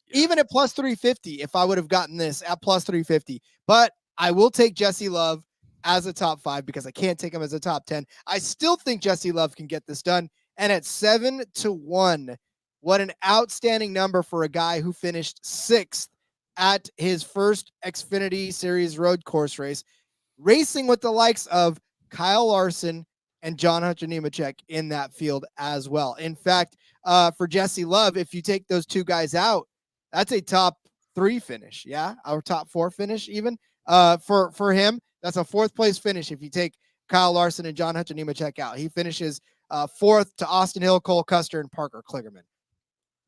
Speaker 1: Yeah. Even at plus 350, if I would have gotten this at plus 350. But I will take Jesse Love as a top 5 because I can't take him as a top 10. I still think Jesse Love can get this done. And at 7-1, what an outstanding number for a guy who finished 6th at his first Xfinity Series road course race, racing with the likes of Kyle Larson and John Hunter Nemechek in that field as well. In fact, for Jesse Love, if you take those 2 guys out, that's a top 3 finish. Yeah. Our top 4 finish even for him. That's a 4th place finish if you take Kyle Larson and John Hunter Nemechek out. He finishes 4th to Austin Hill, Cole Custer, and Parker Kligerman.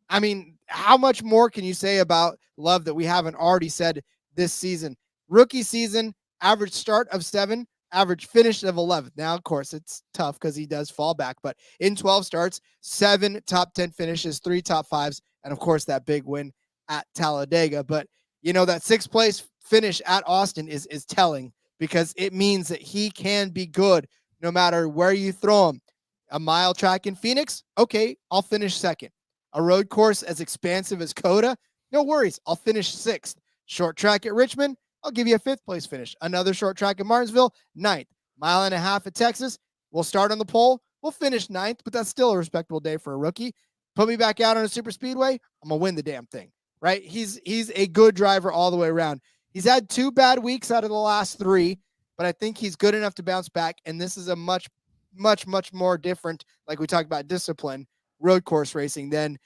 Speaker 1: I mean, how much more can you say about Love that we haven't already said this season? Rookie season, average start of 7, average finish of 11. Now, of course, it's tough because he does fall back, but in 12 starts, 7 top 10 finishes, 3 top 5s, and of course, that big win at Talladega. But, that 6th place finish at Austin is telling, because it means that he can be good no matter where you throw him. A mile track in Phoenix, okay, I'll finish 2nd. A road course as expansive as Coda, no worries, I'll finish 6th. Short track at Richmond, I'll give you a 5th place finish. Another short track at Martinsville, 9th. Mile and a half at Texas, we'll start on the pole, we'll finish 9th, but that's still a respectable day for a rookie. Put me back out on a super speedway, I'm gonna win the damn thing, right? He's a good driver all the way around. He's had 2 bad weeks out of the last 3, but I think he's good enough to bounce back. And this is a much, much, much more different, like we talked about, discipline, road course racing than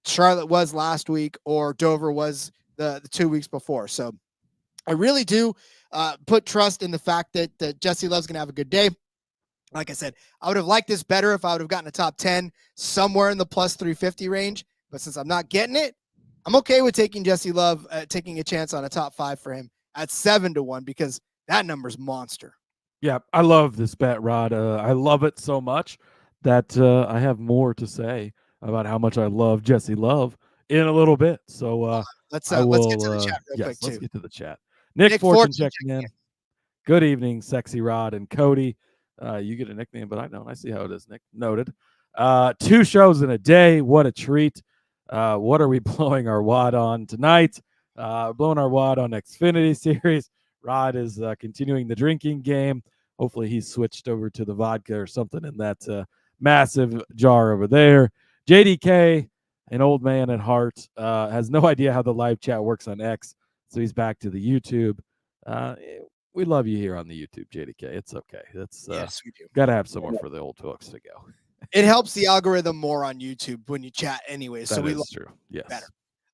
Speaker 1: Charlotte was last week or Dover was the 2 weeks before. So I really do put trust in the fact that Jesse Love's going to have a good day. Like I said, I would have liked this better if I would have gotten a top 10 somewhere in the plus 350 range. But since I'm not getting it, I'm okay with taking Jesse Love, taking a chance on a top 5 for him at 7-1, because that number's monster.
Speaker 6: Yeah, I love this bet, Rod. I love it so much that I have more to say about how much I love Jesse Love in a little bit. So
Speaker 1: let's get to the chat real quick,
Speaker 6: let's
Speaker 1: too.
Speaker 6: get to the chat. Nick Fortune checking in. Good evening, Sexy Rod and Cody. You get a nickname, but I don't. I see how it is, Nick. Noted. 2 shows in a day. What a treat. What are we blowing our wad on tonight? Blowing our wad on Xfinity Series. Rod is continuing the drinking game. Hopefully he's switched over to the vodka or something in that massive jar over there. JDK, an old man at heart, has no idea how the live chat works on X, so he's back to the YouTube. We love you here on the YouTube, JDK. It's okay. That's
Speaker 1: yes, we do.
Speaker 6: Got to have somewhere for the old folks to go.
Speaker 1: It helps the algorithm more on YouTube when you chat anyway. So we love
Speaker 6: true. Yes.
Speaker 1: Better.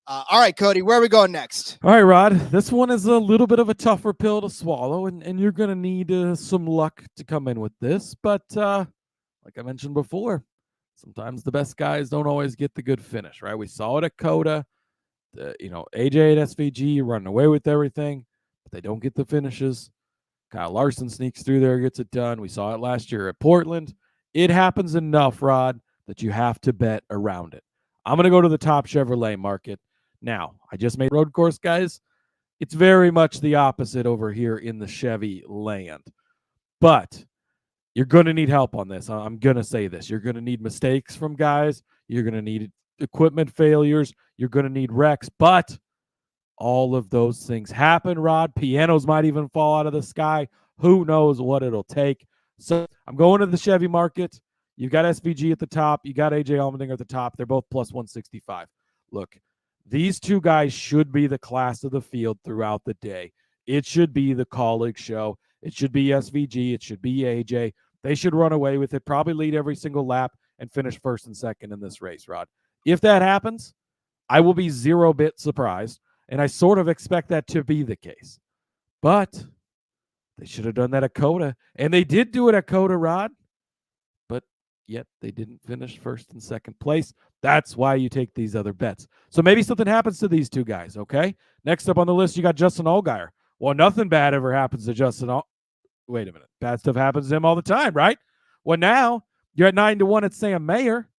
Speaker 1: All right, Cody, where are we going next?
Speaker 6: All right, Rod. This one is a little bit of a tougher pill to swallow, and you're going to need some luck to come in with this. But like I mentioned before, sometimes the best guys don't always get the good finish, right? We saw it at Coda. AJ at SVG running away with everything, but they don't get the finishes. Kyle Larson sneaks through there, gets it done. We saw it last year at Portland. It happens enough, Rod, that you have to bet around it. I'm going to go to the top Chevrolet market. Now, I just made road course, guys. It's very much the opposite over here in the Chevy land. But you're going to need help on this. I'm going to say this. You're going to need mistakes from guys. You're going to need equipment failures. You're going to need wrecks. But all of those things happen, Rod. Pianos might even fall out of the sky. Who knows what it'll take? So I'm going to the Chevy market. You've got SVG at the top. You got AJ Allmendinger at the top. They're both plus 165. Look, these two guys should be the class of the field throughout the day. It should be the colleague show. It should be SVG. It should be AJ. They should run away with it, probably lead every single lap, and finish first and second in this race, Rod. If that happens, I will be 0-bit surprised, and I sort of expect that to be the case. But they should have done that at COTA, and they did do it at COTA, Rod. But yet they didn't finish first and second place. That's why you take these other bets. So maybe something happens to these two guys, okay? Next up on the list, you got Justin Allgaier. Well, nothing bad ever happens to Justin. Wait a minute. Bad stuff happens to him all the time, right? Well, now you're at 9-1 at Sam Mayer.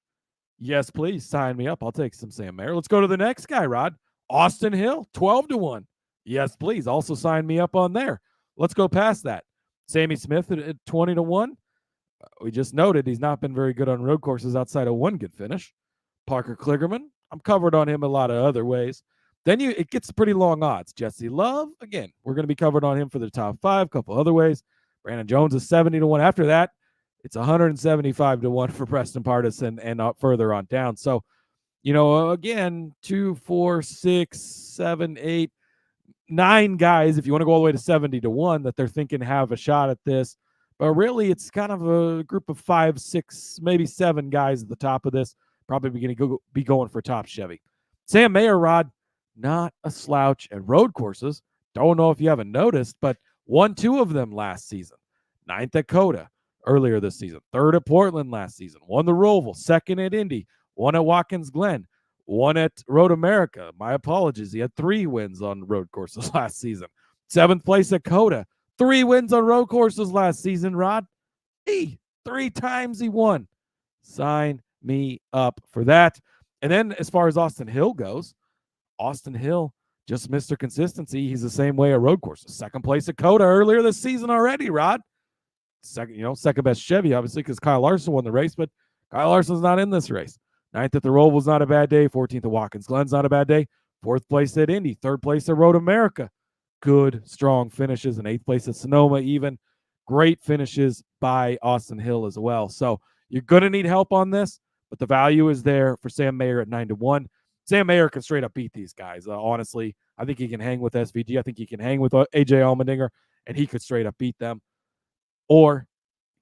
Speaker 6: Yes, please sign me up. I'll take some Sam Mayer. Let's go to the next guy, Rod. Austin Hill, 12-1. Yes, please. Also sign me up on there. Let's go past that. Sammy Smith at 20-1. We just noted he's not been very good on road courses outside of one good finish. Parker Kligerman, I'm covered on him a lot of other ways. Then it gets pretty long odds. Jesse Love, again, we're going to be covered on him for the top 5, a couple other ways. Brandon Jones is 70-1. After that, it's 175-1 for Preston Pardus and further on down. So, again, 2, 4, 6, 7, 8, 9 guys, if you want to go all the way to 70-1, that they're thinking have a shot at this. But really, it's kind of a group of 5, 6, maybe 7 guys at the top of this, probably going to be going for top Chevy. Sam Mayer, Rod, not a slouch at road courses. Don't know if you haven't noticed, but won 2 of them last season. 9th at COTA earlier this season. 3rd at Portland last season. Won the Roval. 2nd at Indy. 1 at Watkins Glen. 1 at Road America. My apologies. He had 3 wins on road courses last season. 7th place at COTA. 3 wins on road courses last season, Rod. 3 times he won. Sign me up for that. And then as far as Austin Hill goes, Austin Hill, just Mr. Consistency. He's the same way at road courses. 2nd place at COTA earlier this season already, Rod. Second best Chevy, obviously, because Kyle Larson won the race, but Kyle Larson's not in this race. 9th at the Roval's not a bad day. 14th at Watkins Glen's not a bad day. 4th place at Indy. 3rd place at Road America. Good, strong finishes. And 8th place at Sonoma even. Great finishes by Austin Hill as well. So you're going to need help on this, but the value is there for Sam Mayer at 9-1. Sam Mayer can straight up beat these guys. Honestly, I think he can hang with SVG. I think he can hang with AJ Allmendinger, and he could straight up beat them. Or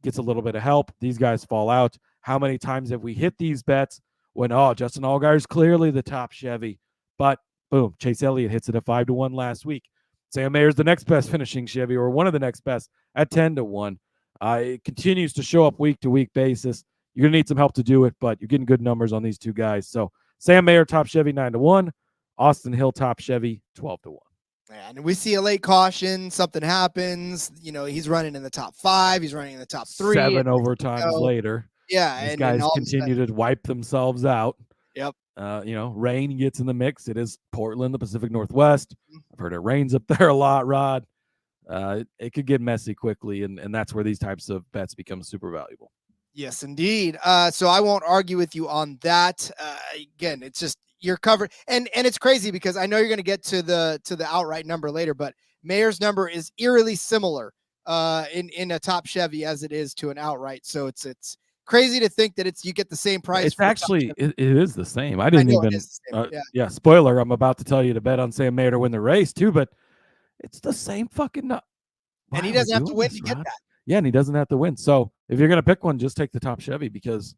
Speaker 6: gets a little bit of help. These guys fall out. How many times have we hit these bets when, Justin Allgaier is clearly the top Chevy, but boom, Chase Elliott hits it at 5-1 last week. Sam Mayer's the next best finishing Chevy, or one of the next best, at 10-1. It continues to show up week to week basis. You're going to need some help to do it, but you're getting good numbers on these two guys. So Sam Mayer, top Chevy, 9-1. Austin Hill, top Chevy, 12-1.
Speaker 1: And we see a late caution, something happens. He's running in the top 5. He's running in the top 3.
Speaker 6: 7 overtimes later.
Speaker 1: Yeah.
Speaker 6: These guys continue to wipe themselves out.
Speaker 1: Yep.
Speaker 6: Rain gets in the mix. It is Portland, the Pacific Northwest. I've heard it rains up there a lot, Rod. It could get messy quickly, and that's where these types of bets become super valuable.
Speaker 1: Yes, indeed. So I won't argue with you on that. Again, it's just you're covered, and it's crazy because I know you're going to get to the outright number later, but Mayer's number is eerily similar in a top Chevy as it is to an outright. So it's crazy to think that you get the same price.
Speaker 6: It's actually it is the same. I didn't even. Spoiler. I'm about to tell you to bet on Sam Mayer to win the race too, but it's the same fucking.
Speaker 1: And he doesn't have to win to get that.
Speaker 6: Yeah, and he doesn't have to win. So if you're going to pick one, just take the top Chevy, because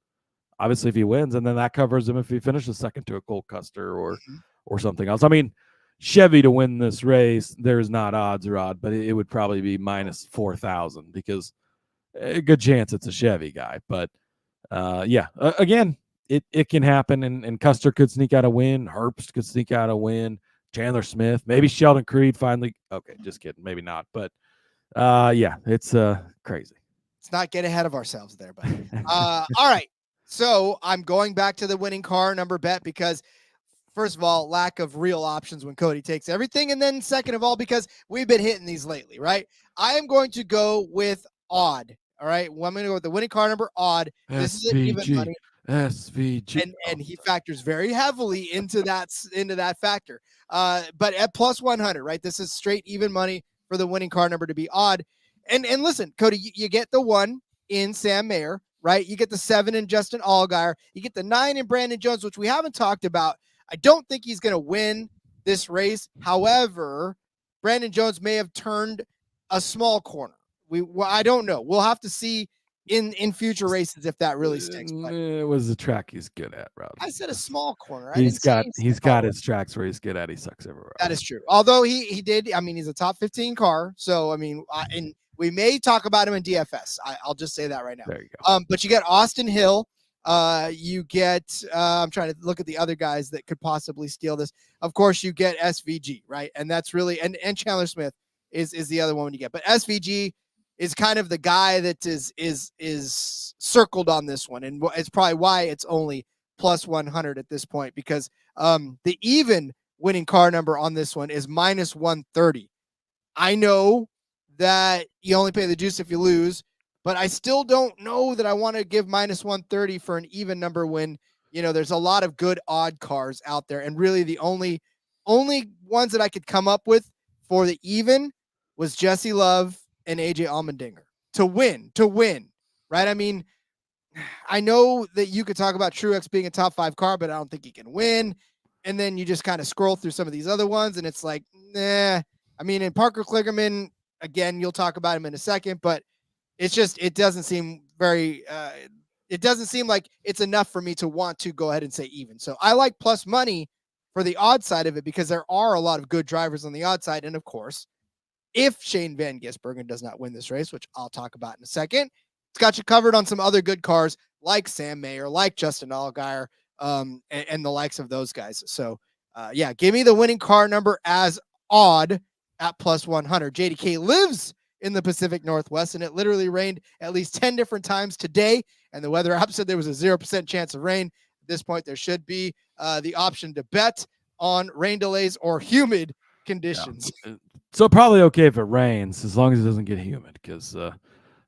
Speaker 6: obviously if he wins, and then that covers him if he finishes second to a Colt Custer or something else. I mean, Chevy to win this race, there's not odds, Rod, but it would probably be minus 4,000, because a good chance it's a Chevy guy. But again, it can happen, and Custer could sneak out a win. Herbst could sneak out a win. Chandler Smith, maybe Sheldon Creed finally. Okay, just kidding. Maybe not, but it's crazy.
Speaker 1: Let's not get ahead of ourselves there, but all right. So I'm going back to the winning car number bet, because first of all, lack of real options when Cody takes everything. And then second of all, because we've been hitting these lately, right? I am going to go with odd. All right. Well, I'm going to go with the winning car number odd. This is an even money.
Speaker 6: SVG.
Speaker 1: And he factors very heavily into that factor. But at plus 100, right? This is straight even money for the winning car number to be odd. And listen, Cody, you get the 1 in Sam Mayer, right? You get the 7 in Justin Allgaier. You get the 9 in Brandon Jones, which we haven't talked about. I don't think he's going to win this race. However, Brandon Jones may have turned a small corner. I don't know. We'll have to see in future races if that really sticks. But
Speaker 6: it was the track he's good at, Rob.
Speaker 1: I said a small corner.
Speaker 6: He's got his tracks where he's good at. He sucks everywhere.
Speaker 1: That is true. Although he did. I mean, he's a top 15 car. So I mean, and we may talk about him in DFS. I'll just say that right now.
Speaker 6: There you go.
Speaker 1: But you get Austin Hill. You get. I'm trying to look at the other guys that could possibly steal this. Of course, you get SVG, right? And that's really and Chandler Smith is the other one you get. But SVG is kind of the guy that is circled on this one. And it's probably why it's only plus 100 at this point, because the even winning car number on this one is minus 130. I know that you only pay the juice if you lose, but I still don't know that I want to give minus 130 for an even number when, there's a lot of good odd cars out there. And really the only ones that I could come up with for the even was Jesse Love and AJ Allmendinger to win, right? I mean, I know that you could talk about Truex being a top 5 car, but I don't think he can win. And then you just kind of scroll through some of these other ones, and it's like, nah. I mean, and Parker Kligerman, again, you'll talk about him in a second, but it doesn't seem very, it doesn't seem like it's enough for me to want to go ahead and say even. So I like plus money for the odd side of it because there are a lot of good drivers on the odd side. And of course, if Shane Van Gisbergen does not win this race, which I'll talk about in a second, it's got you covered on some other good cars like Sam Mayer, like Justin Allgaier, and the likes of those guys. So, give me the winning car number as odd at plus 100. JDK lives in the Pacific Northwest, and it literally rained at least 10 different times today, and the weather app said there was a 0% chance of rain. At this point, there should be the option to bet on rain delays or humid conditions.
Speaker 6: Yeah. So probably okay if it rains, as long as it doesn't get humid, because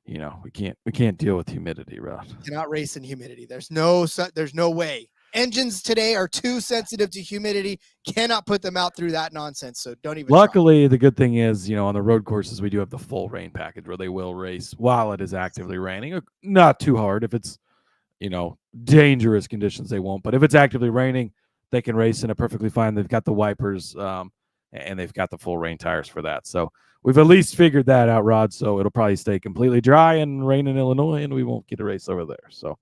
Speaker 6: we can't deal with humidity, right?
Speaker 1: Cannot race in humidity. There's no way. Engines today are too sensitive to humidity. Cannot put them out through that nonsense. So don't even.
Speaker 6: Luckily, the good thing is, on the road courses, we do have the full rain package where they will race while it is actively raining. Not too hard. If it's, dangerous conditions, they won't. But if it's actively raining, they can race in it perfectly fine. They've got the wipers, and they've got the full rain tires for that. So we've at least figured that out, Rod. So it'll probably stay completely dry and rain in Illinois, and we won't get a race over there. So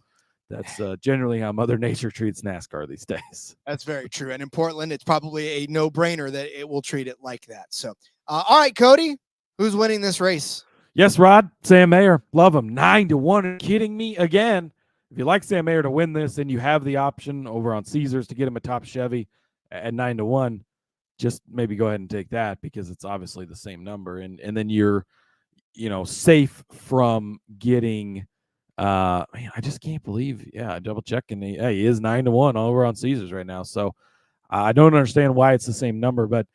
Speaker 6: that's generally how Mother Nature treats NASCAR these days.
Speaker 1: That's very true. And in Portland, it's probably a no-brainer that it will treat it like that. So, all right, Cody, who's winning this race?
Speaker 6: Yes, Rod, Sam Mayer. Love him. 9-1. Are you kidding me again? If you like Sam Mayer to win this, and you have the option over on Caesars to get him a top Chevy at 9-1, just maybe go ahead and take that because it's obviously the same number. And then you're, safe from getting I just can't believe, double checking. He is 9-1 over on Caesars right now. So I don't understand why it's the same number, but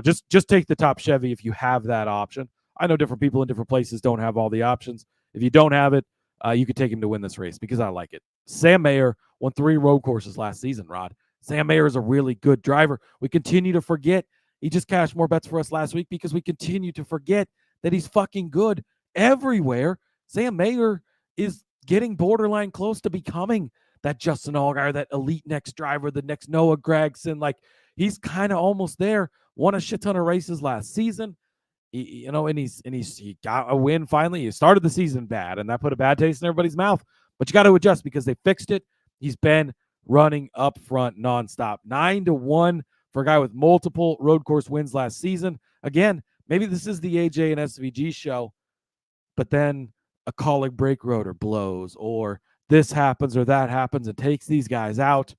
Speaker 6: just take the top Chevy if you have that option. I know different people in different places don't have all the options. If you don't have it, you could take him to win this race because I like it. Sam Mayer won 3 road courses last season, Rod. Sam Mayer is a really good driver. We continue to forget. He just cashed more bets for us last week because we continue to forget that he's fucking good everywhere. Sam Mayer is getting borderline close to becoming that Justin Allgaier, that elite next driver, the next Noah Gragson. Like, he's kind of almost there. Won a shit ton of races last season. He got a win finally. He started the season bad, and that put a bad taste in everybody's mouth. But you got to adjust because they fixed it. He's been running up front nonstop. 9-1 for a guy with multiple road course wins last season. Again, maybe this is the AJ and SVG show, but then a colic brake rotor blows, or this happens or that happens and takes these guys out.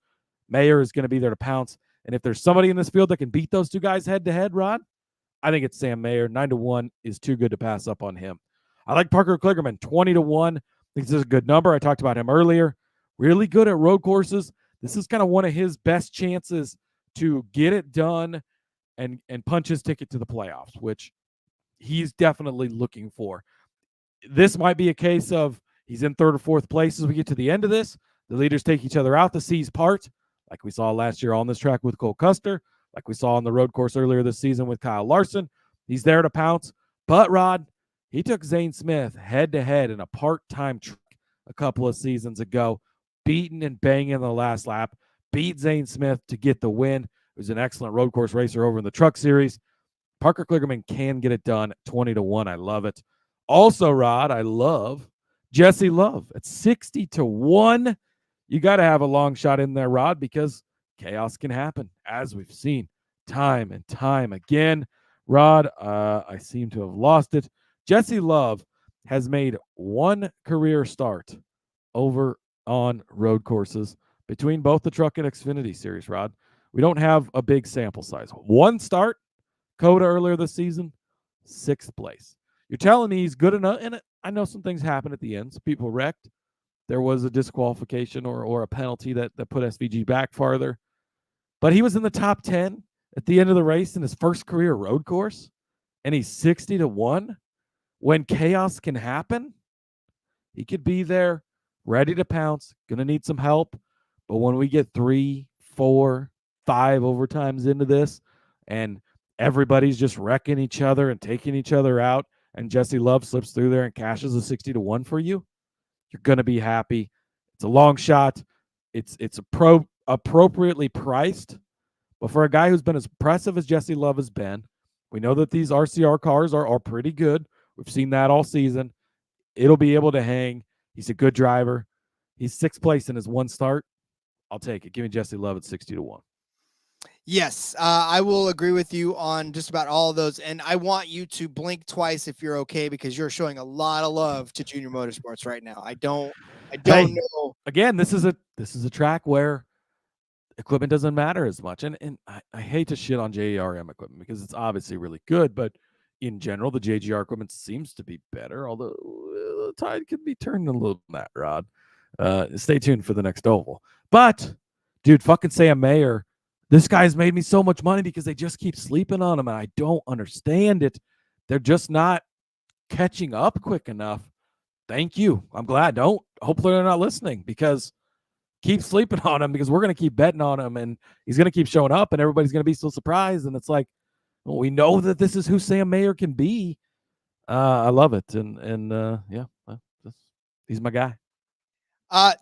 Speaker 6: Mayer is going to be there to pounce. And if there's somebody in this field that can beat those two guys head to head, Rod, I think it's Sam Mayer. 9-1 is too good to pass up on him. I like Parker Kligerman, 20-1. I think this is a good number. I talked about him earlier. Really good at road courses. This is kind of one of his best chances to get it done and punch his ticket to the playoffs, which he's definitely looking for. This might be a case of he's in third or fourth place as we get to the end of this. The leaders take each other out. The C's part, like we saw last year on this track with Cole Custer, like we saw on the road course earlier this season with Kyle Larson. He's there to pounce. But, Rod, he took Zane Smith head-to-head in a part-time track a couple of seasons ago, beating and banging in the last lap, beat Zane Smith to get the win. Who's an excellent road course racer over in the Truck Series. Parker Kligerman can get it done 20-1. I love it. Also, Rod, I love Jesse Love at 60-1. You got to have a long shot in there, Rod, because chaos can happen, as we've seen time and time again. Rod, I seem to have lost it. Jesse Love has made one career start over on road courses between both the Truck and Xfinity Series, Rod. We don't have a big sample size. One start, Coda earlier this season, 6th place. You're telling me he's good enough, and I know some things happen at the end. Some people wrecked. There was a disqualification or a penalty that put SVG back farther. But he was in the top 10 at the end of the race in his first career road course, and he's 60-1. When chaos can happen, he could be there, ready to pounce, going to need some help. But when we get 3, 4, 5 overtimes into this, and everybody's just wrecking each other and taking each other out, and Jesse Love slips through there and cashes a 60-1 for you, you're going to be happy. It's a long shot. It's appropriately priced. But for a guy who's been as impressive as Jesse Love has been, we know that these RCR cars are pretty good. We've seen that all season. It'll be able to hang. He's a good driver. He's 6th place in his one start. I'll take it. Give me Jesse Love at 60-1.
Speaker 1: Yes, I will agree with you on just about all of those. And I want you to blink twice if you're okay, because you're showing a lot of love to Junior Motorsports right now. I don't know.
Speaker 6: Again, this is a track where equipment doesn't matter as much. And I hate to shit on JRM equipment because it's obviously really good, but in general, the JGR equipment seems to be better, although the tide could be turned a little on that, Rod. Stay tuned for the next oval. But, dude, fucking Sam Mayer, this guy's made me so much money because they just keep sleeping on him, and I don't understand it. They're just not catching up quick enough. Thank you. I'm glad. Hopefully they're not listening, because keep sleeping on him, because we're going to keep betting on him, and he's going to keep showing up, and everybody's going to be so surprised. And it's like, well, we know that this is who Sam Mayer can be. I love it. And yeah, he's my guy.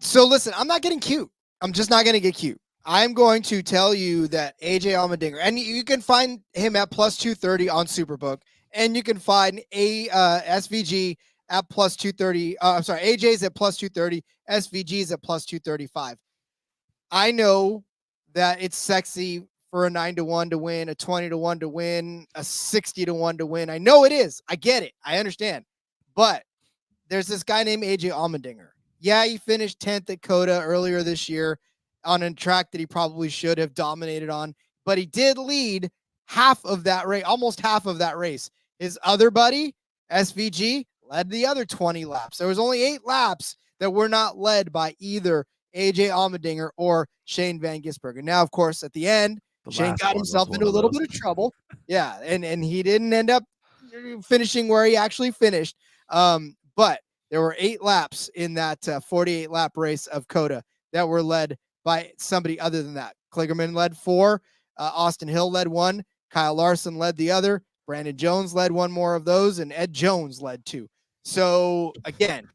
Speaker 1: So listen, I'm not getting cute. I'm just not going to get cute. I'm going to tell you that AJ Allmendinger, and you can find him at plus 230 on Superbook, and you can find SVG at plus 230. I'm sorry, AJ's at plus 230, SVG's at plus 235. I know that it's sexy for a 9-1 to win, a 20-1 to win, a 60-1 to win. I know it is. I get it. I understand. But there's this guy named AJ Allmendinger. Yeah, he finished 10th at Coda earlier this year on a track that he probably should have dominated on, but he did lead half of that race, almost half of that race. His other buddy, SVG, led the other 20 laps. There was only 8 laps that were not led by either AJ Allmendinger or Shane Van Gisbergen. Now, of course, at the end, Shane got himself into a little bit of trouble. Yeah, and he didn't end up finishing where he actually finished. But there were 8 laps in that 48-lap race of Coda that were led by somebody other than that. Kligerman led 4. Austin Hill led 1. Kyle Larson led the other. Brandon Jones led 1 more of those, and Ed Jones led 2. So, again,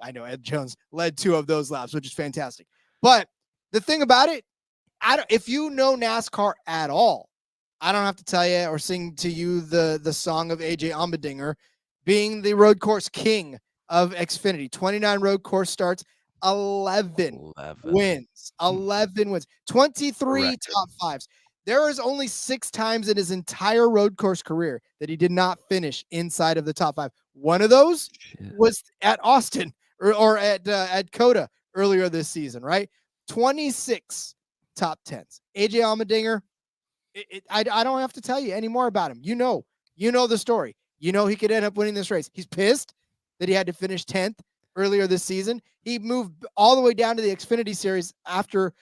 Speaker 1: I know Ed Jones led 2 of those laps, which is fantastic. But the thing about it, if you know NASCAR at all, I don't have to tell you or sing to you the song of AJ Allmendinger being the road course king of Xfinity. 29 road course starts, 11 wins. 11 wins. 23
Speaker 6: Correct.
Speaker 1: top 5s. There is only 6 times in his entire road course career that he did not finish inside of the top 5. One of those was at Austin or at Coda earlier this season, right? 26 top 10s. AJ Allmendinger, I don't have to tell you any more about him. You know the story. You know he could end up winning this race. He's pissed that he had to finish 10th earlier this season. He moved all the way down to the Xfinity Series after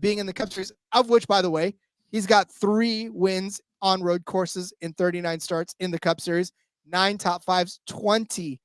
Speaker 1: being in the Cup Series, of which, by the way, He's got 3 wins on road courses in 39 starts in the Cup Series, 9 top 5s, 20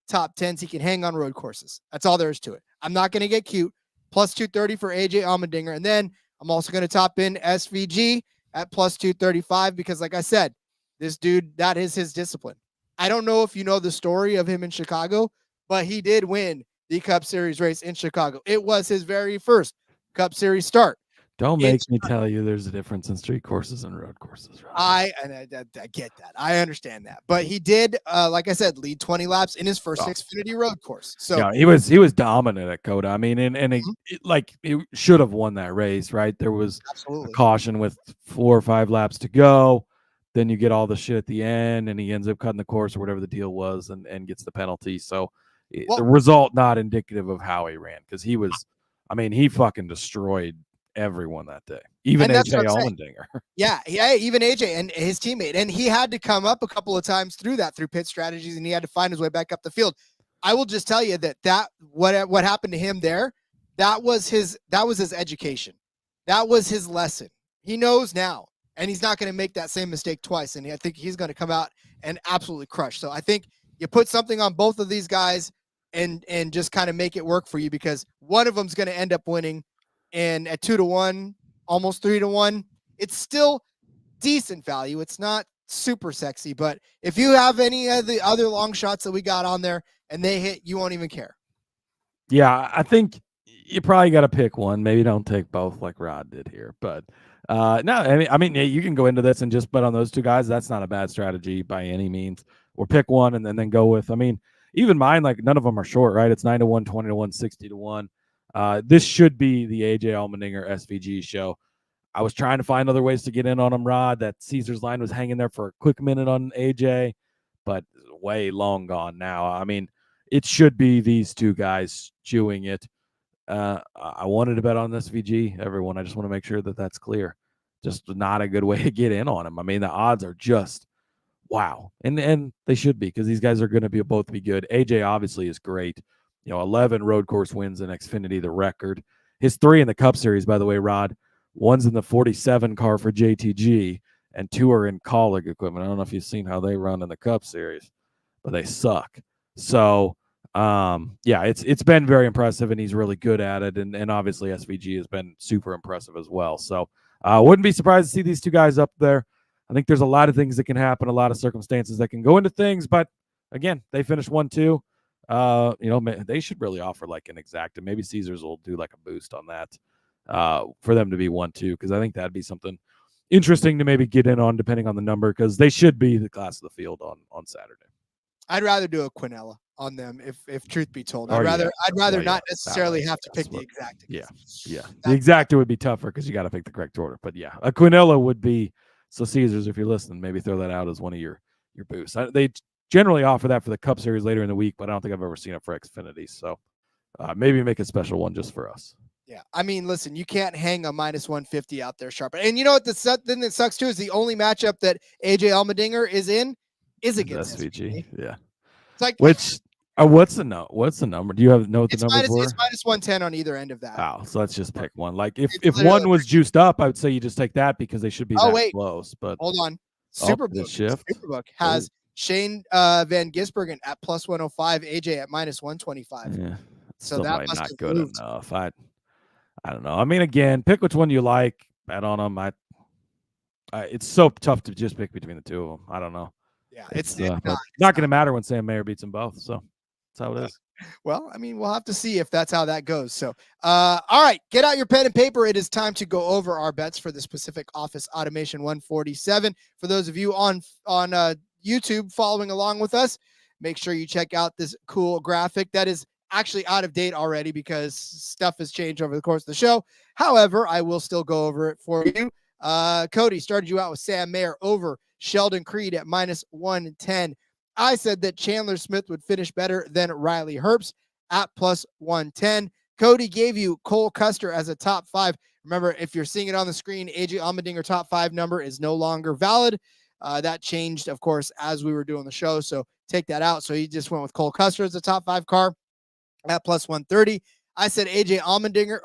Speaker 1: top 10s. He can hang on road courses. That's all there is to it. I'm not going to get cute. Plus 230 for AJ Allmendinger. And then I'm also going to top in SVG at plus 235 because, like I said, this dude, that is his discipline. I don't know if you know the story of him in Chicago, but he did win the Cup Series race in Chicago. It was his very first Cup Series start.
Speaker 6: Don't make me tell you there's a difference in street courses and road courses. Right?
Speaker 1: I get that. I understand that. But he did, like I said, lead 20 laps in his first Xfinity road course. So
Speaker 6: yeah, he was dominant at Coda. I mean, and he should have won that race, right? There was a caution with 4 or 5 laps to go. Then you get all the shit at the end, and he ends up cutting the course or whatever the deal was, and gets the penalty. So the result not indicative of how he ran, because he fucking destroyed everyone that day, even AJ Allmendinger.
Speaker 1: Yeah, even AJ and his teammate, and he had to come up a couple of times through pit strategies, and he had to find his way back up the field. I will just tell you that what happened to him there, that was his education, that was his lesson. He knows now, and he's not going to make that same mistake twice. And I think he's going to come out and absolutely crush. So I think you put something on both of these guys and just kind of make it work for you, because one of them's going to end up winning. And at 2-1, almost 3-1, it's still decent value. It's not super sexy, but if you have any of the other long shots that we got on there and they hit, you won't even care.
Speaker 6: Yeah, I think you probably got to pick one. Maybe don't take both like Rod did here. But no, I mean, you can go into this and just bet on those 2 guys. That's not a bad strategy by any means. Or pick one and then go with. I mean, even mine, like none of them are short, right? It's 9-1, 20-1, 60-1. This should be the AJ Allmendinger SVG show. I was trying to find other ways to get in on him, Rod. That Caesars line was hanging there for a quick minute on AJ, but way long gone now. I mean, it should be these 2 guys chewing it. I wanted to bet on SVG, everyone. I just want to make sure that that's clear. Just not a good way to get in on him. I mean, the odds are just wow, and they should be, because these guys are going to both be good. AJ obviously is great. 11 road course wins in Xfinity, the record. His 3 in the Cup Series, by the way, Rod. One's in the 47 car for JTG, and 2 are in colleague equipment. I don't know if you've seen how they run in the Cup Series, but they suck. So, yeah, it's been very impressive, and he's really good at it. And obviously SVG has been super impressive as well. So wouldn't be surprised to see these 2 guys up there. I think there's a lot of things that can happen, a lot of circumstances that can go into things. But, again, they finished 1-2. They should really offer like an exact, and maybe Caesars will do like a boost on that for them to be 1-2, because I think that'd be something interesting to maybe get in on, depending on the number, because they should be the class of the field on Saturday.
Speaker 1: I'd rather do a Quinella on them, if truth be told. I'd rather not necessarily have to pick the exact.
Speaker 6: Yeah. The exacta would be tougher because you got to pick the correct order. But yeah, a Quinella would be. So Caesars, if you're listening, maybe throw that out as one of your boosts. They generally offer that for the Cup Series later in the week, but I don't think I've ever seen it for Xfinity. So maybe make a special one just for us.
Speaker 1: Yeah. I mean, listen, you can't hang a minus 150 out there sharp. And you know what? The thing that sucks too is the only matchup that AJ Allmendinger is in is against SVG.
Speaker 6: Yeah.
Speaker 1: It's like,
Speaker 6: what's the number? Do you know what the number for?
Speaker 1: It's minus 110 on either end of that.
Speaker 6: Oh, so let's just pick one. Like if one was juiced up, I would say you just take that, because they should be close. But
Speaker 1: hold on. Superbook has Shane Van Gisbergen at plus 105, AJ at minus 125.
Speaker 6: Yeah.
Speaker 1: So that
Speaker 6: might
Speaker 1: must
Speaker 6: not
Speaker 1: have
Speaker 6: good
Speaker 1: moved.
Speaker 6: enough. I don't know. I mean, again, pick which one you like. Bet on them. It's so tough to just pick between the 2 of them. I don't know.
Speaker 1: Yeah, it's
Speaker 6: not going to matter when Sam Mayer beats them both. So that's how it is.
Speaker 1: Well, I mean, we'll have to see if that's how that goes. So, all right, get out your pen and paper. It is time to go over our bets for the Specific Office Automation 147. For those of you on YouTube following along with us, make sure you check out this cool graphic that is actually out of date already because stuff has changed over the course of the show. However, I will still go over it for you. Cody started you out with Sam Mayer over Sheldon Creed at minus 110. I said that Chandler Smith would finish better than Riley Herbst at plus 110. Cody gave you Cole Custer as a top 5. Remember, if you're seeing it on the screen, AJ Allmendinger top 5 number is no longer valid. That changed, of course, as we were doing the show. So take that out. So he just went with Cole Custer as a top 5 car at plus 130. I said AJ Allmendinger,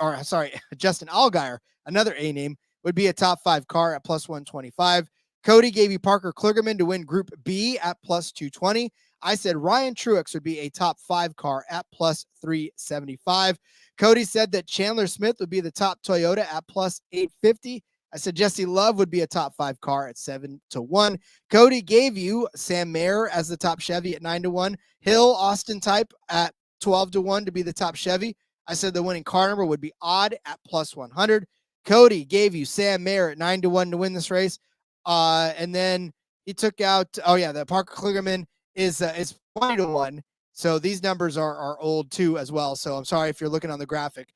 Speaker 1: Justin Allgaier, another A name, would be a top 5 car at plus 125. Cody gave you Parker Kligerman to win Group B at plus 220. I said Ryan Truex would be a top 5 car at plus 375. Cody said that Chandler Smith would be the top Toyota at plus 850. I said Jesse Love would be a top 5 car at 7-1. Cody gave you Sam Mayer as the top Chevy at 9-1. Hill Austin Type at 12-1 to be the top Chevy. I said the winning car number would be odd at plus 100. Cody gave you Sam Mayer at 9-1 to win this race. And then he took out, the Parker Kligerman is 20-1. So these numbers are old too as well. So I'm sorry if you're looking on the graphic.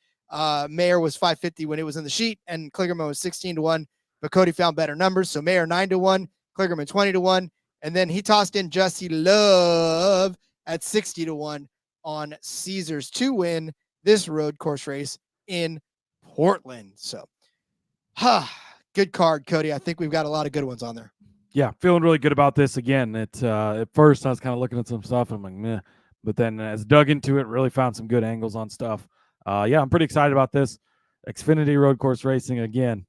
Speaker 1: Mayer was 550 when it was in the sheet, and Kligerman was 16-1. But Cody found better numbers. So Mayer 9-1, Kligerman 20-1, and then he tossed in Jesse Love at 60-1 on Caesars to win this road course race in Portland. So, good card, Cody. I think we've got a lot of good ones on there.
Speaker 6: Yeah, feeling really good about this again. At first, I was kind of looking at some stuff. I'm like, meh. But then as dug into it, really found some good angles on stuff. I'm pretty excited about this. Xfinity road course racing, again,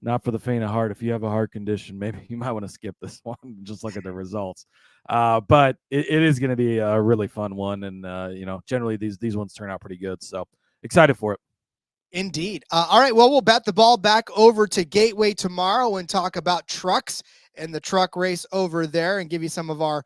Speaker 6: not for the faint of heart. If you have a heart condition, maybe you might want to skip this one and just look at the results. But it is going to be a really fun one. And, generally these ones turn out pretty good. So excited for it.
Speaker 1: Indeed. All right. Well, we'll bat the ball back over to Gateway tomorrow and talk about trucks and the truck race over there and give you some of our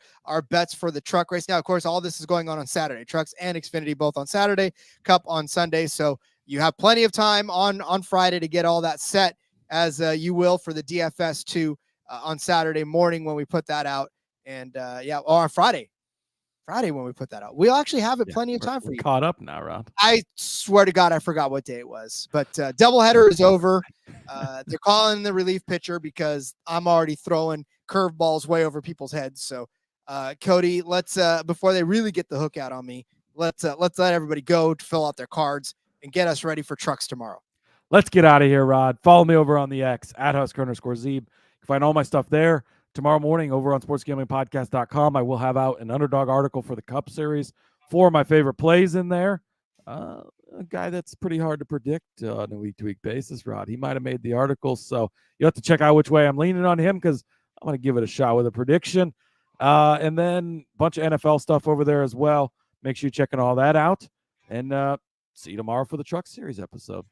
Speaker 1: bets for the truck race. Now, of course, all this is going on Saturday. Trucks and Xfinity both on Saturday, Cup on Sunday. So you have plenty of time on Friday to get all that set, as you will for the DFS 2 on Saturday morning when we put that out. And or on Friday when we put that out. We'll actually have plenty of time for you.
Speaker 6: Caught up now, Rod.
Speaker 1: I swear to God, I forgot what day it was. But doubleheader is over. They're calling the relief pitcher because I'm already throwing curveballs way over people's heads. So, Cody, let's before they really get the hook out on me, let's let everybody go to fill out their cards and get us ready for trucks tomorrow.
Speaker 6: Let's get out of here, Rod. Follow me over on the X at @Husker_Zeeb. You can find all my stuff there. Tomorrow morning over on sportsgamblingpodcast.com, I will have out an underdog article for the Cup Series. 4 of my favorite plays in there. A guy that's pretty hard to predict on a week-to-week basis, Rod. He might have made the article, so you have to check out which way I'm leaning on him because I'm going to give it a shot with a prediction. And then a bunch of NFL stuff over there as well. Make sure you're checking all that out. And see you tomorrow for the Truck Series episode.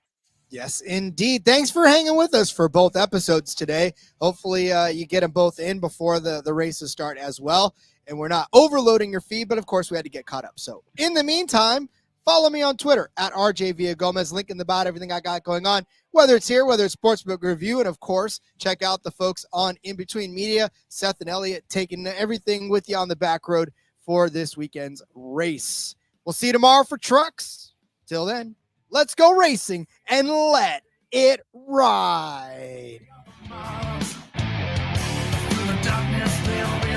Speaker 1: Yes, indeed. Thanks for hanging with us for both episodes today. Hopefully you get them both in before the races start as well. And we're not overloading your feed, but of course we had to get caught up. So in the meantime, follow me on Twitter at RJ Villagomez. Link in the bio, everything I got going on, whether it's here, whether it's Sportsbook Review. And of course, check out the folks on In Between Media, Seth and Elliot, taking everything with you on the back road for this weekend's race. We'll see you tomorrow for trucks. Till then, let's go racing and let it ride.
Speaker 7: The darkness will be